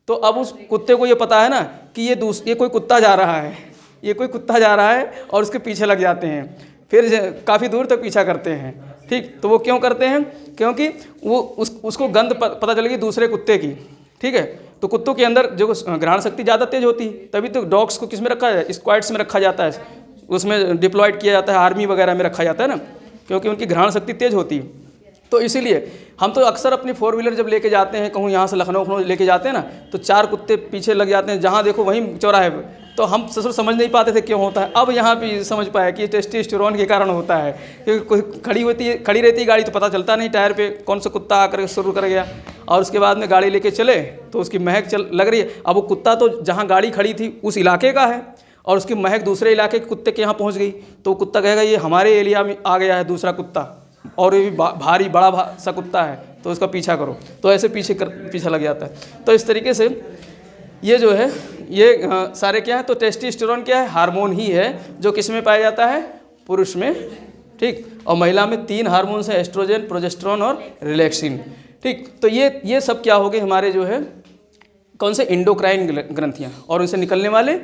तो अब उस कुत्ते को ये पता है ना कि ये कोई कुत्ता जा रहा है, ये कोई कुत्ता जा रहा है, और उसके पीछे लग जाते हैं, फिर काफ़ी दूर तक पीछा करते हैं। ठीक, तो वो क्यों करते हैं? क्योंकि वो उसको गंध पता चलेगी दूसरे कुत्ते की। ठीक है, तो कुत्तों के अंदर जो ग्रहण शक्ति ज़्यादा तेज होती है, तभी तो डॉग्स को किस में रखा है? स्क्वाड्स में रखा जाता है, उसमें डिप्लॉयड किया जाता है, आर्मी वगैरह में रखा जाता है ना, क्योंकि उनकी ग्रहण शक्ति तेज होती है। तो इसीलिए हम तो अक्सर अपनी 4 व्हीलर जब लेके जाते हैं कहूँ, यहाँ से लखनऊ लेके जाते हैं ना, तो 4 कुत्ते पीछे लग जाते हैं, जहाँ देखो वहीं चौराहे पे। तो हम ससुर समझ नहीं पाते थे क्यों होता है। अब यहाँ पे समझ पाया कि टेस्टोस्टेरोन के कारण होता है। क्योंकि खड़ी रहती है गाड़ी तो पता चलता नहीं टायर पे कौन सा कुत्ता आकर शुरू कर गया, और उसके बाद में गाड़ी लेके चले तो उसकी महक लग रही है। अब वो कुत्ता तो जहाँ गाड़ी खड़ी थी उस इलाके का है, और उसकी महक दूसरे इलाके के कुत्ते के यहाँ पहुँच गई, तो कुत्ता कहेगा ये हमारे एरिया में आ गया है दूसरा कुत्ता, और ये भी भारी बड़ा सा कुत्ता है, तो उसका पीछा करो। तो ऐसे पीछे लग जाता है। तो इस तरीके से ये जो है ये सारे क्या है? तो टेस्टोस्टेरोन क्या है? हार्मोन ही है, जो किस में पाया जाता है? पुरुष में। ठीक, और महिला में 3 हार्मोन्स हैं, एस्ट्रोजन, प्रोजेस्टेरॉन और रिलैक्सिन। ठीक, तो ये सब क्या हो गए हमारे जो है कौन से? एंडोक्राइन ग्रंथियाँ, और उनसे निकलने वाले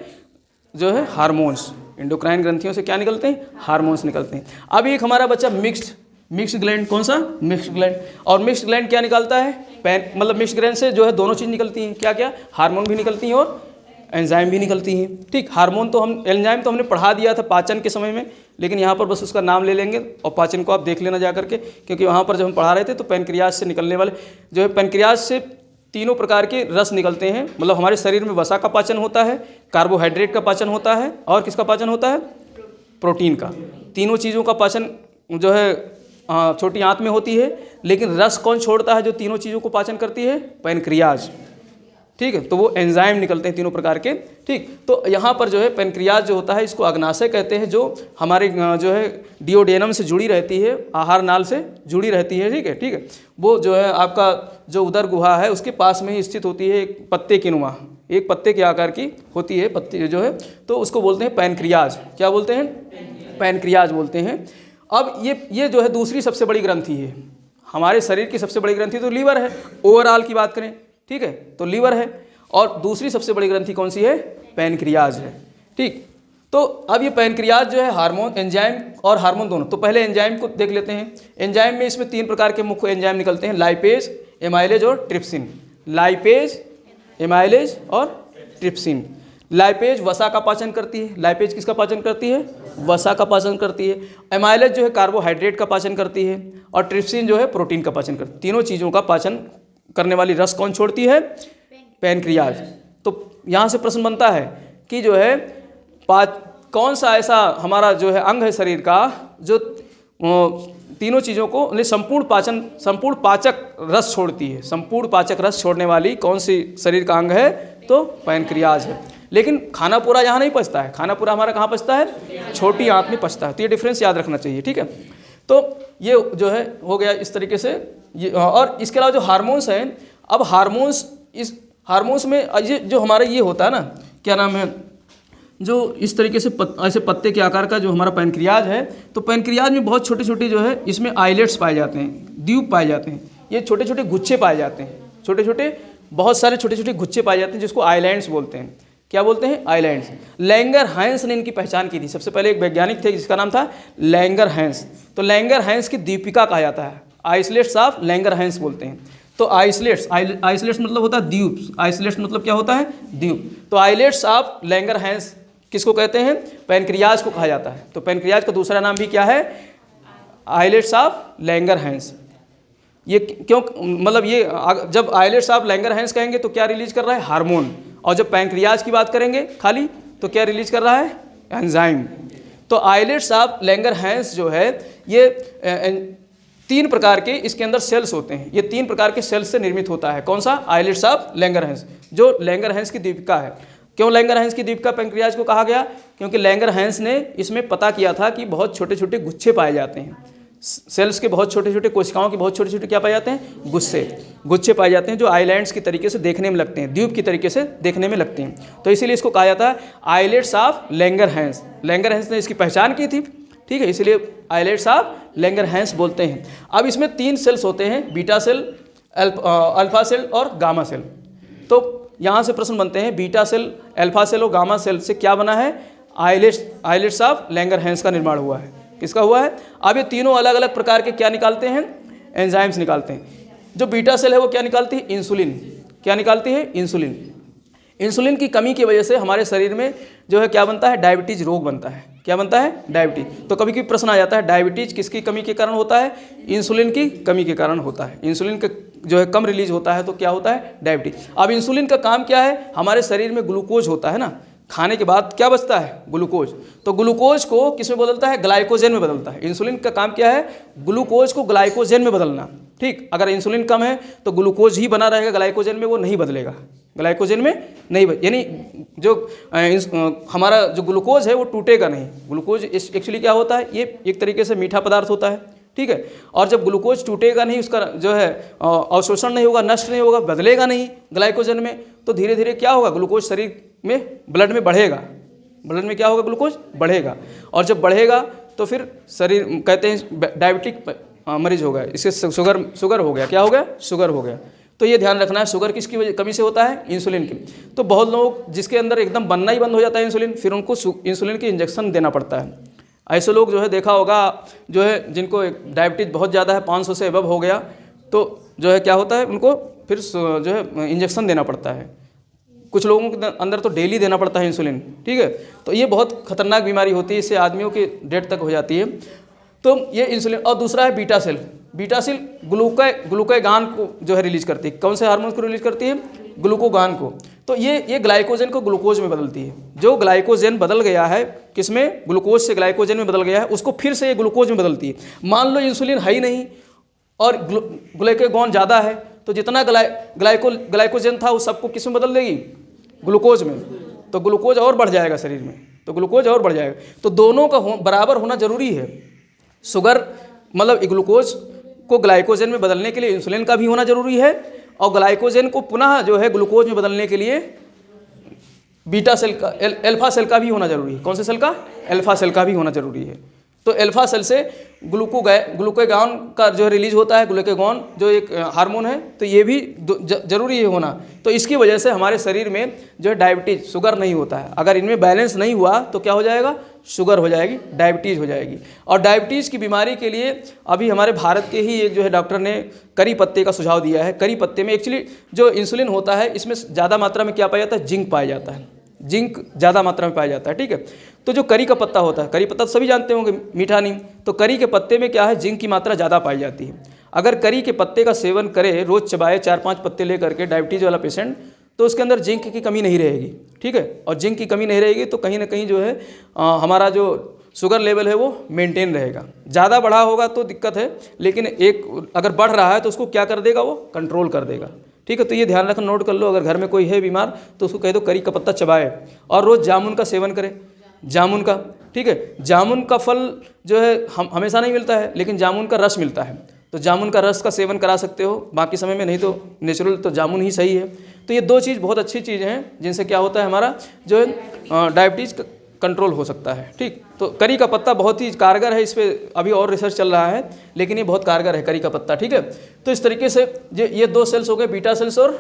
जो है हार्मोन्स। एंडोक्राइन ग्रंथियों से क्या निकलते हैं? हार्मोन्स निकलते हैं। अब एक हमारा बच्चा मिक्स्ड ग्लैंड, कौन सा? Mixed gland. और मिक्स्ड ग्लैंड क्या निकालता है? मतलब मिक्स्ड ग्लैंड से जो है दोनों चीज़ निकलती हैं। क्या क्या? हार्मोन भी निकलती हैं और एंजाइम भी निकलती हैं। ठीक, हार्मोन तो एंजाइम तो हमने पढ़ा दिया था पाचन के समय में, लेकिन यहाँ पर बस उसका नाम ले लेंगे, और पाचन को आप देख लेना जा करके, क्योंकि वहाँ पर जब हम पढ़ा रहे थे तो पैनक्रियाज से निकलने वाले जो है, पैनक्रियाज से 3 प्रकार के रस निकलते हैं। मतलब हमारे शरीर में वसा का पाचन होता है, कार्बोहाइड्रेट का पाचन होता है, और किसका पाचन होता है? प्रोटीन का। तीनों चीज़ों का पाचन जो है छोटी आंत में होती है, लेकिन रस कौन छोड़ता है जो तीनों चीज़ों को पाचन करती है? पैनक्रियाज। ठीक है, तो वो एंजाइम निकलते हैं 3 प्रकार के। ठीक, तो यहाँ पर जो है पैनक्रियाज जो होता है इसको अग्नाशय कहते हैं, जो हमारे जो है डिओडेनम से जुड़ी रहती है, आहार नाल से जुड़ी रहती है। ठीक है, वो जो है आपका जो उदर गुहा है उसके पास में ही स्थित होती है, एक पत्ते की नुमा, एक पत्ते के आकार की होती है पत्ती जो है, तो उसको बोलते हैं पैनक्रियाज। क्या बोलते हैं? पैनक्रियाज बोलते हैं। अब ये जो है दूसरी सबसे बड़ी ग्रंथि है हमारे शरीर की सबसे बड़ी ग्रंथि तो लीवर है, ओवरऑल की बात करें, ठीक है, तो लीवर है। और दूसरी सबसे बड़ी ग्रंथि कौन सी है? पैनक्रियाज है, ठीक। तो अब ये पैनक्रियाज जो है हार्मोन, एंजाइम और हार्मोन दोनों, तो पहले एंजाइम को देख लेते हैं। एंजाइम में इसमें 3 प्रकार के मुख्य एंजाइम निकलते हैं, लाइपेज, एमाइलेज और ट्रिप्सिन। लाइपेज, एमाइलेज और ट्रिप्सिन। लाइपेज वसा का पाचन करती है। लाइपेज किसका पाचन करती है? वसा का पाचन करती है। एमाइलेज जो है कार्बोहाइड्रेट का पाचन करती है, और ट्रिप्सिन जो है प्रोटीन का पाचन करती है। तीनों चीज़ों का पाचन करने वाली रस कौन छोड़ती है? पैनक्रियाज। तो यहाँ से प्रश्न बनता है कि जो है कौन सा ऐसा हमारा जो है अंग है शरीर का जो तीनों चीज़ों को संपूर्ण पाचक रस छोड़ती है। संपूर्ण पाचक रस छोड़ने वाली कौन सी शरीर का अंग है? तो पैनक्रियाज है। लेकिन खाना पूरा यहाँ नहीं पचता है, खाना पूरा हमारा कहाँ पचता है? छोटी आंत में पचता है। तो ये डिफरेंस याद रखना चाहिए, ठीक है। तो ये जो है हो गया इस तरीके से ये। और इसके अलावा जो हार्मोन्स हैं, अब हार्मोन्स में ये जो हमारा ये होता है ना, क्या नाम है, जो इस तरीके से ऐसे पत्ते के आकार का जो हमारा पैनक्रियाज है, तो पैनक्रियाज में बहुत छोटे छोटे जो है इसमें आइलेट्स पाए जाते हैं, द्वीप पाए जाते हैं। ये छोटे छोटे गुच्छे पाए जाते हैं, छोटे छोटे बहुत सारे छोटे छोटे गुच्छे पाए जाते हैं, जिसको आइलैंड्स बोलते हैं। क्या बोलते हैं? आइलैंड्स। लैंगरहैंस ने इनकी पहचान की थी। सबसे पहले एक वैज्ञानिक थे जिसका नाम था लैंगरहैंस। तो लैंगरहैंस की दीपिका कहा जाता है, आइसोलेट्स ऑफ लैंगरहैंस बोलते हैं। तो आइसोलेट्स मतलब होता है द्वीप। आइसोलेट्स मतलब क्या होता है? द्वीप। तो आइलेट्स ऑफ लैंगरहैंस किसको कहते हैं? पैनक्रियाज को कहा जाता है। तो पैनक्रियाज का दूसरा नाम भी क्या है? Islets of Langerhans. ये क्यों, मतलब ये जब आइलेट्स ऑफ लैंगरहैंस कहेंगे तो क्या रिलीज कर रहा है? हार्मोन। और जब पैनक्रियाज की बात करेंगे खाली तो क्या रिलीज कर रहा है? एंजाइम। तो आइलेट्स ऑफ लैंगरहैंस जो है ये 3 प्रकार के इसके अंदर सेल्स होते हैं। ये 3 प्रकार के सेल्स से निर्मित होता है। कौन सा? आइलेट्स ऑफ लैंगरहैंस, जो लैंगरहैंस की दीपिका है। क्यों लैंगरहैंस की दीपिका पैनक्रियाज को कहा गया? क्योंकि लैंगरहैंस ने इसमें पता किया था कि बहुत छोटे छोटे गुच्छे पाए जाते हैं, सेल्स के बहुत छोटे छोटे, कोशिकाओं के बहुत छोटे छोटे क्या पाए जाते हैं? गुच्छे पाए जाते हैं, जो आइलैंड्स की तरीके से देखने में लगते हैं, द्वीप की तरीके से देखने में लगते हैं। तो इसीलिए इसको कहा जाता है आइलेट्स ऑफ लैंगरहैंस। लैंगरहैंस ने इसकी पहचान की थी, ठीक है, इसलिए आइलेट्स ऑफ लैंगरहैंस बोलते हैं। अब इसमें 3 सेल्स होते हैं, बीटा सेल, अल्फा सेल और गामा सेल। तो यहाँ से प्रश्न बनते हैं, बीटा सेल, अल्फा सेल और गामा सेल से क्या बना है? आइलेट्स ऑफ लैंगरहैंस का निर्माण हुआ है। किसका हुआ है? अब ये तीनों अलग अलग प्रकार के क्या निकालते हैं? एंजाइम्स निकालते हैं। जो बीटा सेल है वो क्या निकालती है? इंसुलिन। क्या निकालती है? इंसुलिन। इंसुलिन की कमी की वजह से हमारे शरीर में जो है क्या बनता है? डायबिटीज रोग बनता है। क्या बनता है? डायबिटीज। तो कभी कभी प्रश्न आ जाता है डायबिटीज किसकी कमी के कारण होता है? इंसुलिन की कमी के कारण होता है। इंसुलिन का जो है कम रिलीज होता है तो क्या होता है? डायबिटीज। अब इंसुलिन का काम क्या है? हमारे शरीर में ग्लूकोज होता है ना, खाने के बाद क्या बचता है? ग्लूकोज। तो ग्लूकोज को किस में बदलता है? ग्लाइकोजन में बदलता है। इंसुलिन का काम क्या है? ग्लूकोज को ग्लाइकोजन में बदलना, ठीक। अगर इंसुलिन कम है तो ग्लूकोज ही बना रहेगा, ग्लाइकोजन में वो नहीं बदलेगा, ग्लाइकोजन में नहीं यानी जो हमारा जो ग्लूकोज है वो टूटेगा नहीं। ग्लूकोज एक्चुअली क्या होता है? ये एक तरीके से मीठा पदार्थ होता है, ठीक है। और जब ग्लूकोज टूटेगा नहीं, उसका जो है अवशोषण नहीं होगा, नष्ट नहीं होगा, बदलेगा नहीं ग्लाइकोजन में, तो धीरे धीरे क्या होगा? ग्लूकोज शरीर में, ब्लड में बढ़ेगा। ब्लड में क्या होगा? ग्लूकोज बढ़ेगा। और जब बढ़ेगा तो फिर शरीर, कहते हैं डायबिटिक मरीज हो गया, इससे शुगर हो गया। क्या हो गया? शुगर हो गया। तो ये ध्यान रखना है, शुगर किसकी वजह कमी से होता है? इंसुलिन की। तो बहुत लोग जिसके अंदर एकदम बनना ही बंद हो जाता है इंसुलिन, फिर उनको इंसुलिन की इंजेक्शन देना पड़ता है। ऐसे लोग जो है देखा होगा, जो है जिनको डायबिटीज बहुत ज़्यादा है, 500 से अबव हो गया, तो जो है क्या होता है? उनको फिर जो है इंजेक्शन देना पड़ता है। कुछ लोगों के अंदर तो डेली देना पड़ता है इंसुलिन, ठीक है। तो ये बहुत खतरनाक बीमारी होती है, इससे आदमियों की डेथ तक हो जाती है। तो ये इंसुलिन। और दूसरा है बीटा सेल। बीटा सेल ग्लूकागान को जो है रिलीज करती है। कौन से हार्मोन को रिलीज करती है? ग्लूकागान को। तो ये ग्लाइकोजन को ग्लूकोज में बदलती है। जो ग्लाइकोजन बदल गया है, किसमें? ग्लूकोज से ग्लाइकोजन में बदल गया है, उसको फिर से ये ग्लूकोज में बदलती है। मान लो इंसुलिन है ही नहीं और ग्लूकागॉन ज़्यादा है, तो जितना ग्लाइकोजन था उस सबको किस में बदल देगी? ग्लूकोज में। तो ग्लूकोज और बढ़ जाएगा शरीर में, तो ग्लूकोज और बढ़ जाएगा। तो दोनों का बराबर होना जरूरी है। शुगर मतलब ग्लूकोज को ग्लाइकोजन में बदलने के लिए इंसुलिन का भी होना जरूरी है, और ग्लाइकोजन को पुनः जो है ग्लूकोज में बदलने के लिए बीटा सेल का, अल्फा सेल का भी होना जरूरी है। कौन से सेल का? अल्फा सेल का भी होना जरूरी है। तो अल्फा सेल से ग्लूकागॉन का जो रिलीज होता है, ग्लूकागॉन जो एक हार्मोन है, तो ये भी जरूरी है होना। तो इसकी वजह से हमारे शरीर में जो है डायबिटीज़, शुगर नहीं होता है। अगर इनमें बैलेंस नहीं हुआ तो क्या हो जाएगा, शुगर हो जाएगी, डायबिटीज़ हो जाएगी। और डायबिटीज़ की बीमारी के लिए अभी हमारे भारत के ही एक जो है डॉक्टर ने करी पत्ते का सुझाव दिया है। करी पत्ते में एक्चुअली जो इंसुलिन होता है, इसमें ज़्यादा मात्रा में क्या पाया जाता है, जिंक पाया जाता है, जिंक ज़्यादा मात्रा में पाया जाता है। ठीक है, तो जो करी का पत्ता होता है, करी पत्ता तो सभी जानते होंगे, मीठा नीम, तो करी के पत्ते में क्या है, जिंक की मात्रा ज़्यादा पाई जाती है। अगर करी के पत्ते का सेवन करे, रोज़ चबाए 4-5 पत्ते लेकर के डायबिटीज़ वाला पेशेंट, तो उसके अंदर जिंक की कमी नहीं रहेगी। ठीक है, और जिंक की कमी नहीं रहेगी तो कहीं ना कहीं जो है हमारा जो शुगर लेवल है वो मेंटेन रहेगा। ज़्यादा बढ़ा होगा तो दिक्कत है, लेकिन एक अगर बढ़ रहा है तो उसको क्या कर देगा, वो कंट्रोल कर देगा। ठीक है, तो ये ध्यान रखना, नोट कर लो। अगर घर में कोई है बीमार तो उसको कह दो करी का पत्ता चबाए, और रोज़ जामुन का सेवन करे, जामुन का। ठीक है, जामुन का फल जो है हमेशा नहीं मिलता है, लेकिन जामुन का रस मिलता है, तो जामुन का रस का सेवन करा सकते हो बाकी समय में, नहीं तो नेचुरल तो जामुन ही सही है। तो ये 2 चीज़ बहुत अच्छी चीज़ें हैं जिनसे क्या होता है, हमारा जो है डायबिटीज़ कंट्रोल हो सकता है। ठीक, तो करी का पत्ता बहुत ही कारगर है, इस पर अभी और रिसर्च चल रहा है, लेकिन ये बहुत कारगर है करी का पत्ता। ठीक है, तो इस तरीके से ये 2 सेल्स हो गए, बीटा सेल्स और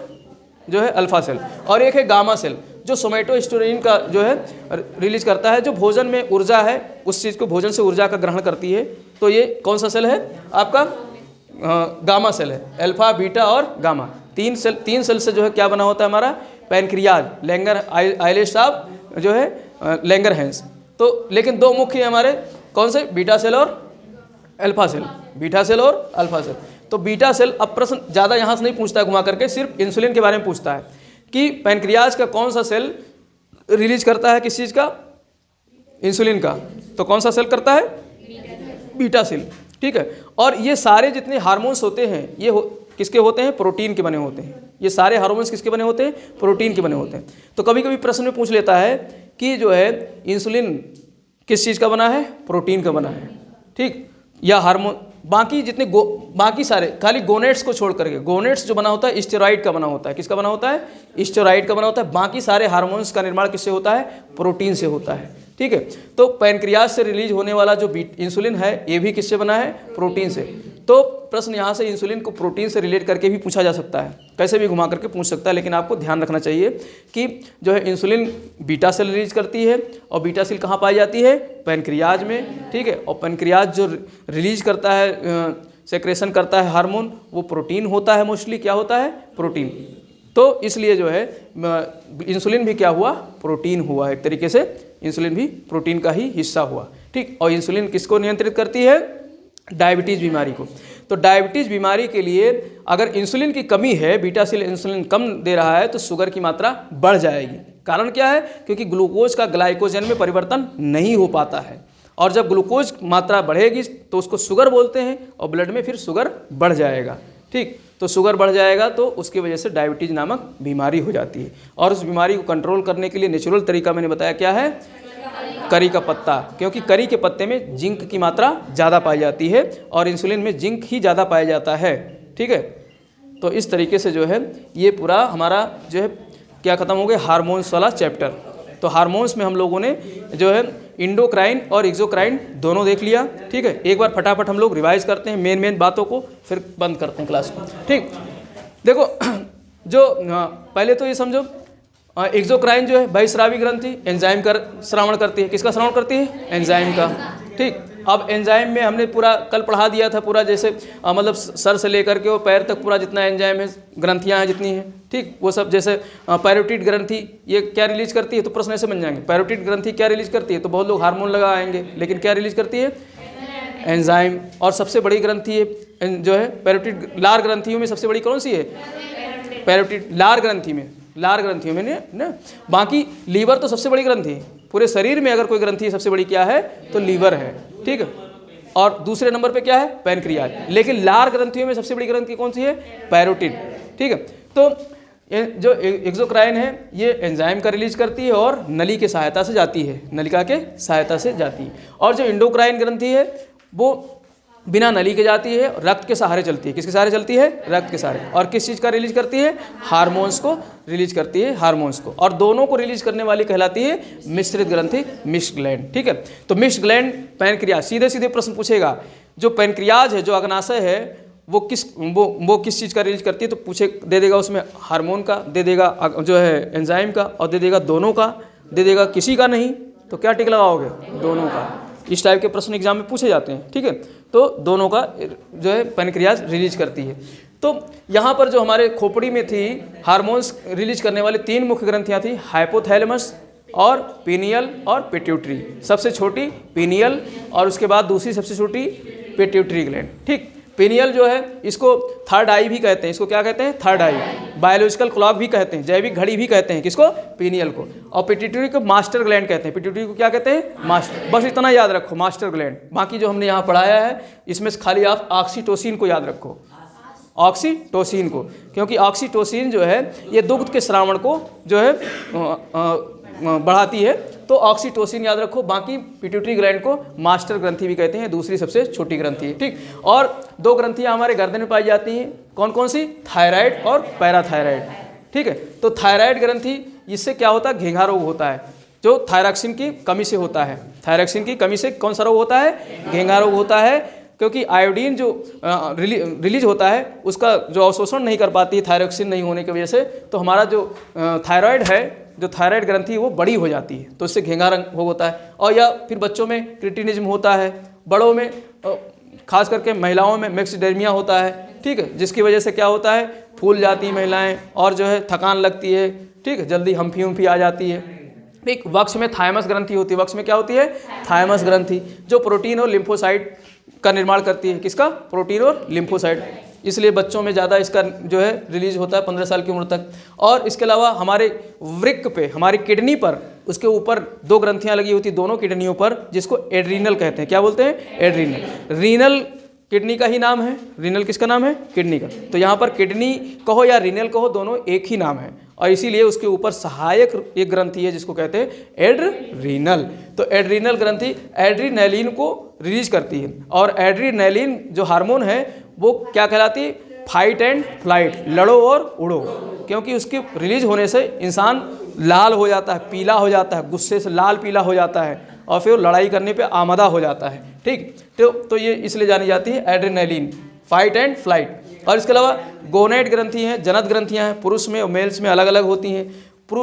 जो है अल्फा सेल, और एक है गामा सेल जो सोमेटोस्टेरोन का जो है रिलीज करता है, जो भोजन में ऊर्जा है, उस चीज़ को भोजन से ऊर्जा का ग्रहण करती है। तो ये कौन सा सेल है आपका, गामा सेल है। अल्फा, बीटा और गामा, 3 सेल से जो है क्या बना होता है हमारा, पैनक्रियाज, लैंगर आइलेट्स ऑफ जो है लैंगर हैंस। तो लेकिन 2 मुख्य है हमारे, कौन से, बीटा सेल और अल्फा सेल, बीटा सेल और अल्फा सेल। तो बीटा सेल, अब प्रश्न ज़्यादा यहाँ से नहीं पूछता है घुमा करके, सिर्फ इंसुलिन के बारे में पूछता है कि पैनक्रियाज का कौन सा सेल रिलीज करता है किस चीज़ का, इंसुलिन का, तो कौन सा सेल करता है, बीटा सेल। ठीक है, और ये सारे जितने हार्मोन्स होते हैं ये किसके होते हैं, प्रोटीन के बने होते हैं। ये सारे हार्मोन्स किसके बने होते हैं, प्रोटीन के बने होते हैं। तो कभी कभी प्रश्न में पूछ लेता है कि जो है इंसुलिन किस चीज़ का बना है, प्रोटीन का बना है। ठीक, या हार्मोन, बाकी जितने बाकी सारे, खाली गोनेट्स को छोड़ करके, गोनेट्स जो बना होता है स्टेरॉइड का बना होता है, किसका बना होता है, स्टेरॉइड का बना होता है। बाकी सारे हार्मोन्स का निर्माण किससे होता है, प्रोटीन से होता है। ठीक है, तो पैनक्रियाज से रिलीज होने वाला जो इंसुलिन है ये भी किससे बना है, प्रोटीन से। तो प्रश्न यहाँ से इंसुलिन को प्रोटीन से रिलेट करके भी पूछा जा सकता है, कैसे भी घुमा करके पूछ सकता है, लेकिन आपको ध्यान रखना चाहिए कि जो है इंसुलिन बीटा सेल रिलीज करती है, और बीटा सेल कहाँ पाई जाती है, पैनक्रियाज में। ठीक है, और पैनक्रियाज जो रिलीज करता है, सेक्रेशन करता है हार्मोन, वो प्रोटीन होता है, मोस्टली क्या होता है, प्रोटीन। तो इसलिए जो है इंसुलिन भी क्या हुआ, प्रोटीन हुआ, एक तरीके से इंसुलिन भी प्रोटीन का ही हिस्सा हुआ। ठीक, और इंसुलिन किसको नियंत्रित करती है, डायबिटीज़ बीमारी को। तो डायबिटीज़ बीमारी के लिए अगर इंसुलिन की कमी है, बीटा सेल इंसुलिन कम दे रहा है, तो शुगर की मात्रा बढ़ जाएगी। कारण क्या है, क्योंकि ग्लूकोज का ग्लाइकोजन में परिवर्तन नहीं हो पाता है, और जब ग्लूकोज मात्रा बढ़ेगी तो उसको शुगर बोलते हैं, और ब्लड में फिर शुगर बढ़ जाएगा। ठीक, तो शुगर बढ़ जाएगा तो उसकी वजह से डायबिटीज़ नामक बीमारी हो जाती है। और उस बीमारी को कंट्रोल करने के लिए नेचुरल तरीका मैंने बताया क्या है, करी का पत्ता, क्योंकि करी के पत्ते में जिंक की मात्रा ज़्यादा पाई जाती है, और इंसुलिन में जिंक ही ज़्यादा पाया जाता है। ठीक है, तो इस तरीके से जो है ये पूरा हमारा जो है क्या ख़त्म हो गया, हार्मोन्स वाला चैप्टर। तो हार्मोन्स में हम लोगों ने जो है इंडोक्राइन और एक्सोक्राइन दोनों देख लिया। ठीक है, एक बार फटाफट हम लोग रिवाइज करते हैं मेन बातों को, फिर बंद करते हैं क्लास को। ठीक, देखो जो पहले तो ये समझो, एक्सोक्राइन जो है बहिस्रावी ग्रंथि एंजाइम का श्रवण करती है, किसका श्रवण करती है, एंजाइम का। ठीक, अब एंजाइम में हमने पूरा कल पढ़ा दिया था, पूरा जैसे मतलब सर से लेकर के वो पैर तक पूरा जितना एंजाइम है, ग्रंथियां हैं जितनी हैं, ठीक, वो सब जैसे पैरोटिड ग्रंथि ये क्या रिलीज करती है, तो प्रश्न ऐसे बन जाएंगे, पैरोटिड ग्रंथि क्या रिलीज करती है, तो बहुत लोग हार्मोन लगा आएंगे, लेकिन क्या रिलीज करती है, एंजाइम। और सबसे बड़ी ग्रंथि है जो है पैरोटिड, लार ग्रंथियों में सबसे बड़ी कौन सी है, पैरोटिड, लार ग्रंथि में, लार ग्रंथियों में ना। बाकी लीवर तो सबसे बड़ी ग्रंथि है, पूरे शरीर में अगर कोई ग्रंथि सबसे बड़ी क्या है, तो लीवर है। ठीक है, और दूसरे नंबर पे क्या है, पैनक्रियाज। लेकिन लार ग्रंथियों में सबसे बड़ी ग्रंथि कौन सी है, पैरोटिड। ठीक है, तो जो एक्सोक्राइन है ये एंजाइम का रिलीज करती है और नली के सहायता से जाती है, नलिका के सहायता से जाती है। और जो इंडोक्राइन ग्रंथि है वो बिना नली के जाती है, रक्त के सहारे चलती है। किसके सहारे चलती है? रक्त के सहारे। और किस चीज़ का रिलीज करती है? हार्मोन्स को रिलीज करती है, हार्मोन्स को। और दोनों को रिलीज करने वाली कहलाती है मिश्रित ग्रंथि, मिक्स्ड ग्लैंड। ठीक है, तो मिक्स्ड ग्लैंड पैनक्रियाज, सीधे सीधे प्रश्न पूछेगा, जो पैनक्रियाज है, जो अग्नाशय है, वो किस चीज़ का रिलीज करती है? तो पूछे, दे देगा उसमें हार्मोन का, दे देगा जो है एंजाइम का, और दे देगा दोनों का, दे देगा किसी का नहीं। तो क्या टिक लगाओगे? दोनों का। इस टाइप के प्रश्न एग्जाम में पूछे जाते हैं। ठीक है, तो दोनों का जो है पैनक्रियाज रिलीज करती है। तो यहाँ पर जो हमारे खोपड़ी में थी हार्मोन्स रिलीज करने वाली 3 मुख्य ग्रंथियाँ थी, हाइपोथैलेमस और पीनियल और पिट्यूटरी। सबसे छोटी पीनियल और उसके बाद दूसरी सबसे छोटी पिट्यूटरी ग्लैंड। ठीक, पीनियल जो है इसको थर्ड आई भी कहते हैं। इसको क्या कहते हैं? थर्ड आई। बायोलॉजिकल क्लॉक भी कहते हैं, जैविक घड़ी भी कहते हैं। किसको? पीनियल को। और पिट्यूटरी को मास्टर ग्लैंड कहते हैं। पिट्यूटरी को क्या कहते हैं? मास्टर। बस इतना याद रखो, मास्टर ग्लैंड। बाकी जो हमने यहाँ पढ़ाया है इसमें से खाली आप ऑक्सीटोसिन को याद रखो, ऑक्सीटोसिन को, क्योंकि ऑक्सीटोसिन जो है ये दुग्ध के स्रावण को जो है बढ़ाती है। तो ऑक्सीटोसिन याद रखो। बाकी पिट्यूटरी ग्लैंड को मास्टर ग्रंथि भी कहते हैं, दूसरी सबसे छोटी ग्रंथि है। ठीक, और 2 ग्रंथियां हमारे गर्दन में पाई जाती हैं। कौन कौन सी? थायराइड और पैराथायराइड। ठीक है, तो थायराइड ग्रंथि, इससे क्या होता है? घेंघा रोग होता है, जो थायरॉक्सिन की कमी से होता है। थायरॉक्सिन की कमी से कौन सा रोग होता है? घेंघा रोग होता है, क्योंकि आयोडीन जो रिलीज होता है उसका जो अवशोषण नहीं कर पाती है थायरॉक्सिन नहीं होने की वजह से, तो हमारा जो थायराइड है, जो थायराइड ग्रंथि वो बड़ी हो जाती है, तो इससे घेंघा रंग हो होता है। और या फिर बच्चों में क्रिटिनिज्म होता है, बड़ों में खास करके महिलाओं में मिक्सडेर्मिया होता है। ठीक है, जिसकी वजह से क्या होता है? फूल जाती हैं महिलाएं और जो है थकान लगती है। ठीक है, जल्दी हम्फी आ जाती है। ठीक, वक्ष में थायमस ग्रंथि होती है। वक्ष में क्या होती है? थायमस ग्रंथि, जो प्रोटीन और लिम्फोसाइट का निर्माण करती है। किसका? प्रोटीन और लिम्फोसाइट। इसलिए बच्चों में ज़्यादा इसका जो है रिलीज होता है 15 साल की उम्र तक। और इसके अलावा हमारे वृक्क पे, हमारी किडनी पर, उसके ऊपर 2 ग्रंथियां लगी होती, दोनों किडनियों पर, जिसको एड्रीनल कहते हैं। क्या बोलते हैं? एड्रीनल। रीनल किडनी का ही नाम है। रीनल किसका नाम है? किडनी का। तो यहाँ पर किडनी कहो या रीनल कहो, दोनों एक ही नाम है, और इसीलिए उसके ऊपर सहायक एक ग्रंथि है जिसको कहते हैं एड्रीनल। तो एड्रीनल ग्रंथि एड्रीनैलिन को रिलीज करती है, और एड्रीनैलिन जो हार्मोन है वो क्या कहलाती है? फाइट एंड फ्लाइट, लड़ो और उड़ो। क्योंकि उसके रिलीज होने से इंसान लाल हो जाता है, पीला हो जाता है, गुस्से से लाल पीला हो जाता है, और फिर लड़ाई करने पे आमादा हो जाता है। ठीक, तो ये इसलिए जानी जाती है एड्रेनलिन, फाइट एंड फ्लाइट। और इसके अलावा गोनेड ग्रंथि हैं, जनत ग्रंथियां हैं, पुरुष में और मेल्स में अलग अलग होती हैं।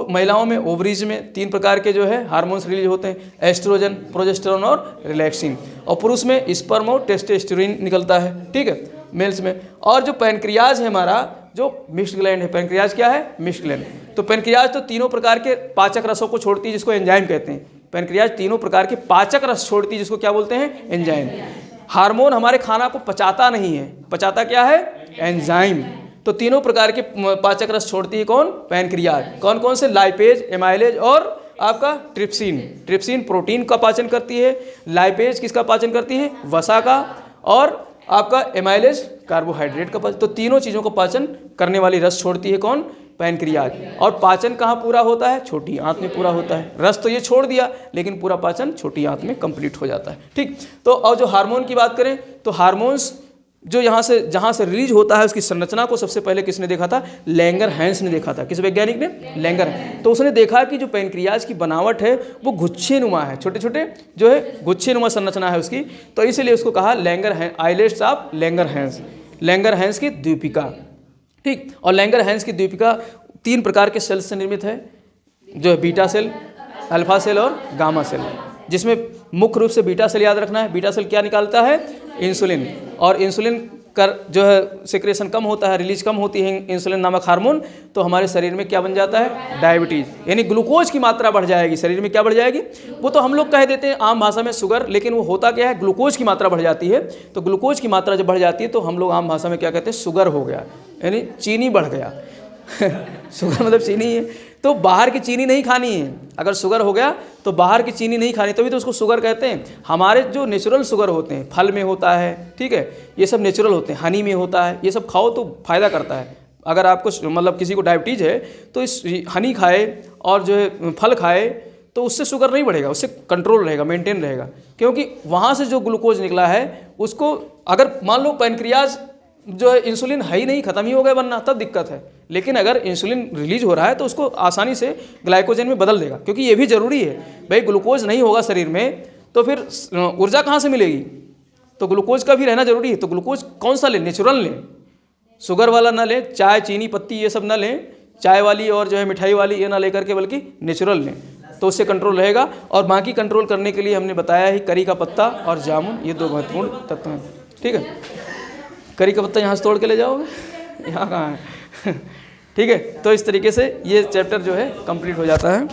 महिलाओं में ओवरीज में 3 प्रकार के जो है हार्मोन्स रिलीज होते हैं, एस्ट्रोजन, प्रोजेस्टेरोन और रिलैक्सिन। और पुरुष में स्पर्म और टेस्टोस्टेरोन निकलता है। ठीक है, मेल्स में। और जो पैनक्रियाज है हमारा, जो मिक्स्ड ग्लैंड है, पैनक्रियाज क्या है? Mixed gland. तो पैनक्रियाज तो 3 प्रकार के पाचक रसों को छोड़ती है, जिसको एंजाइम कहते हैं। पैनक्रियाज 3 प्रकार के पाचक रस छोड़ती है, जिसको क्या बोलते हैं? एंजाइम। हार्मोन हमारे खाना को पचाता नहीं है, पचाता क्या है? एंजाइम। तो 3 प्रकार के पाचक रस छोड़ती है कौन? पैनक्रियाज। कौन कौन से? लाइपेज, एमाइलेज और आपका ट्रिप्सिन। ट्रिप्सिन प्रोटीन का पाचन करती है, लाइपेज किसका पाचन करती है? वसा का, और आपका एमाइलेज कार्बोहाइड्रेट का पाचन। तो 3 चीज़ों का पाचन करने वाली रस छोड़ती है कौन? पैनक्रियाज। और पाचन कहाँ पूरा होता है? छोटी आंत में पूरा होता है। रस तो ये छोड़ दिया, लेकिन पूरा पाचन छोटी आंत में कंप्लीट हो जाता है। ठीक, तो और जो हार्मोन की बात करें तो हार्मोन्स जो जहाँ से रिलीज होता है, उसकी संरचना को सबसे पहले किसने देखा था? लैंगर हैंस ने देखा था। किस वैज्ञानिक ने? लैंगर। तो उसने देखा कि जो पैनक्रियाज की बनावट है वो गुच्छे नुमा है, छोटे छोटे जो है गुच्छे नुमा संरचना है उसकी। तो इसलिए उसको कहा Langer islets of Langerhans, Langerhans की द्वीपिका। ठीक, और लैंगर हैंस की द्वीपिका 3 प्रकार के सेल्स से निर्मित है, जो है बीटा सेल, अल्फा सेल और गामा सेल, जिसमें मुख्य रूप से बीटा सेल याद रखना है। बीटा सेल क्या निकालता है? इंसुलिन। और इंसुलिन कर जो है सिक्रेशन कम होता है, रिलीज कम होती है इंसुलिन नामक हार्मोन, तो हमारे शरीर में क्या बन जाता है? डायबिटीज़, यानी ग्लूकोज की मात्रा बढ़ जाएगी शरीर में। क्या बढ़ जाएगी? वो तो हम लोग कह देते हैं आम भाषा में शुगर, लेकिन वो होता क्या है? ग्लूकोज की मात्रा बढ़ जाती है। तो ग्लूकोज की मात्रा जब बढ़ जाती है तो हम लोग आम भाषा में क्या कहते हैं? शुगर हो गया, यानी चीनी बढ़ गया। शुगर मतलब चीनी है। तो बाहर की चीनी नहीं खानी है। अगर शुगर हो गया तो बाहर की चीनी नहीं खानी, तभी तो उसको शुगर कहते हैं। हमारे जो नेचुरल शुगर होते हैं, फल में होता है, ठीक है, ये सब नेचुरल होते हैं, हनी में होता है, ये सब खाओ तो फायदा करता है। अगर आपको मतलब किसी को डायबिटीज़ है तो इस हनी खाए और जो है फल खाए, तो उससे शुगर नहीं बढ़ेगा, उससे कंट्रोल रहेगा, मेंटेन रहेगा, क्योंकि वहाँ से जो ग्लूकोज निकला है उसको अगर मान लो पैनक्रियाज जो है इंसुलिन है ही नहीं, ख़त्म ही हो गए बनना, तब दिक्कत है। लेकिन अगर इंसुलिन रिलीज हो रहा है तो उसको आसानी से ग्लाइकोजन में बदल देगा, क्योंकि ये भी ज़रूरी है भाई, ग्लूकोज नहीं होगा शरीर में तो फिर ऊर्जा कहाँ से मिलेगी, तो ग्लूकोज का भी रहना जरूरी है। तो ग्लूकोज कौन सा लें, नेचुरल लें, शुगर वाला ना लें, चाय चीनी पत्ती ये सब ना लें, चाय वाली और जो है मिठाई वाली ये ना लेकर के, बल्कि नेचुरल लें, तो उससे कंट्रोल रहेगा। और बाकी कंट्रोल करने के लिए हमने बताया है करी का पत्ता और जामुन, ये 2 महत्वपूर्ण तत्व हैं। ठीक है, करी का पत्ता यहाँ से तोड़ के ले जाओगे, यहाँ कहाँ है ठीक है, तो इस तरीके से ये चैप्टर जो है कंप्लीट हो जाता है।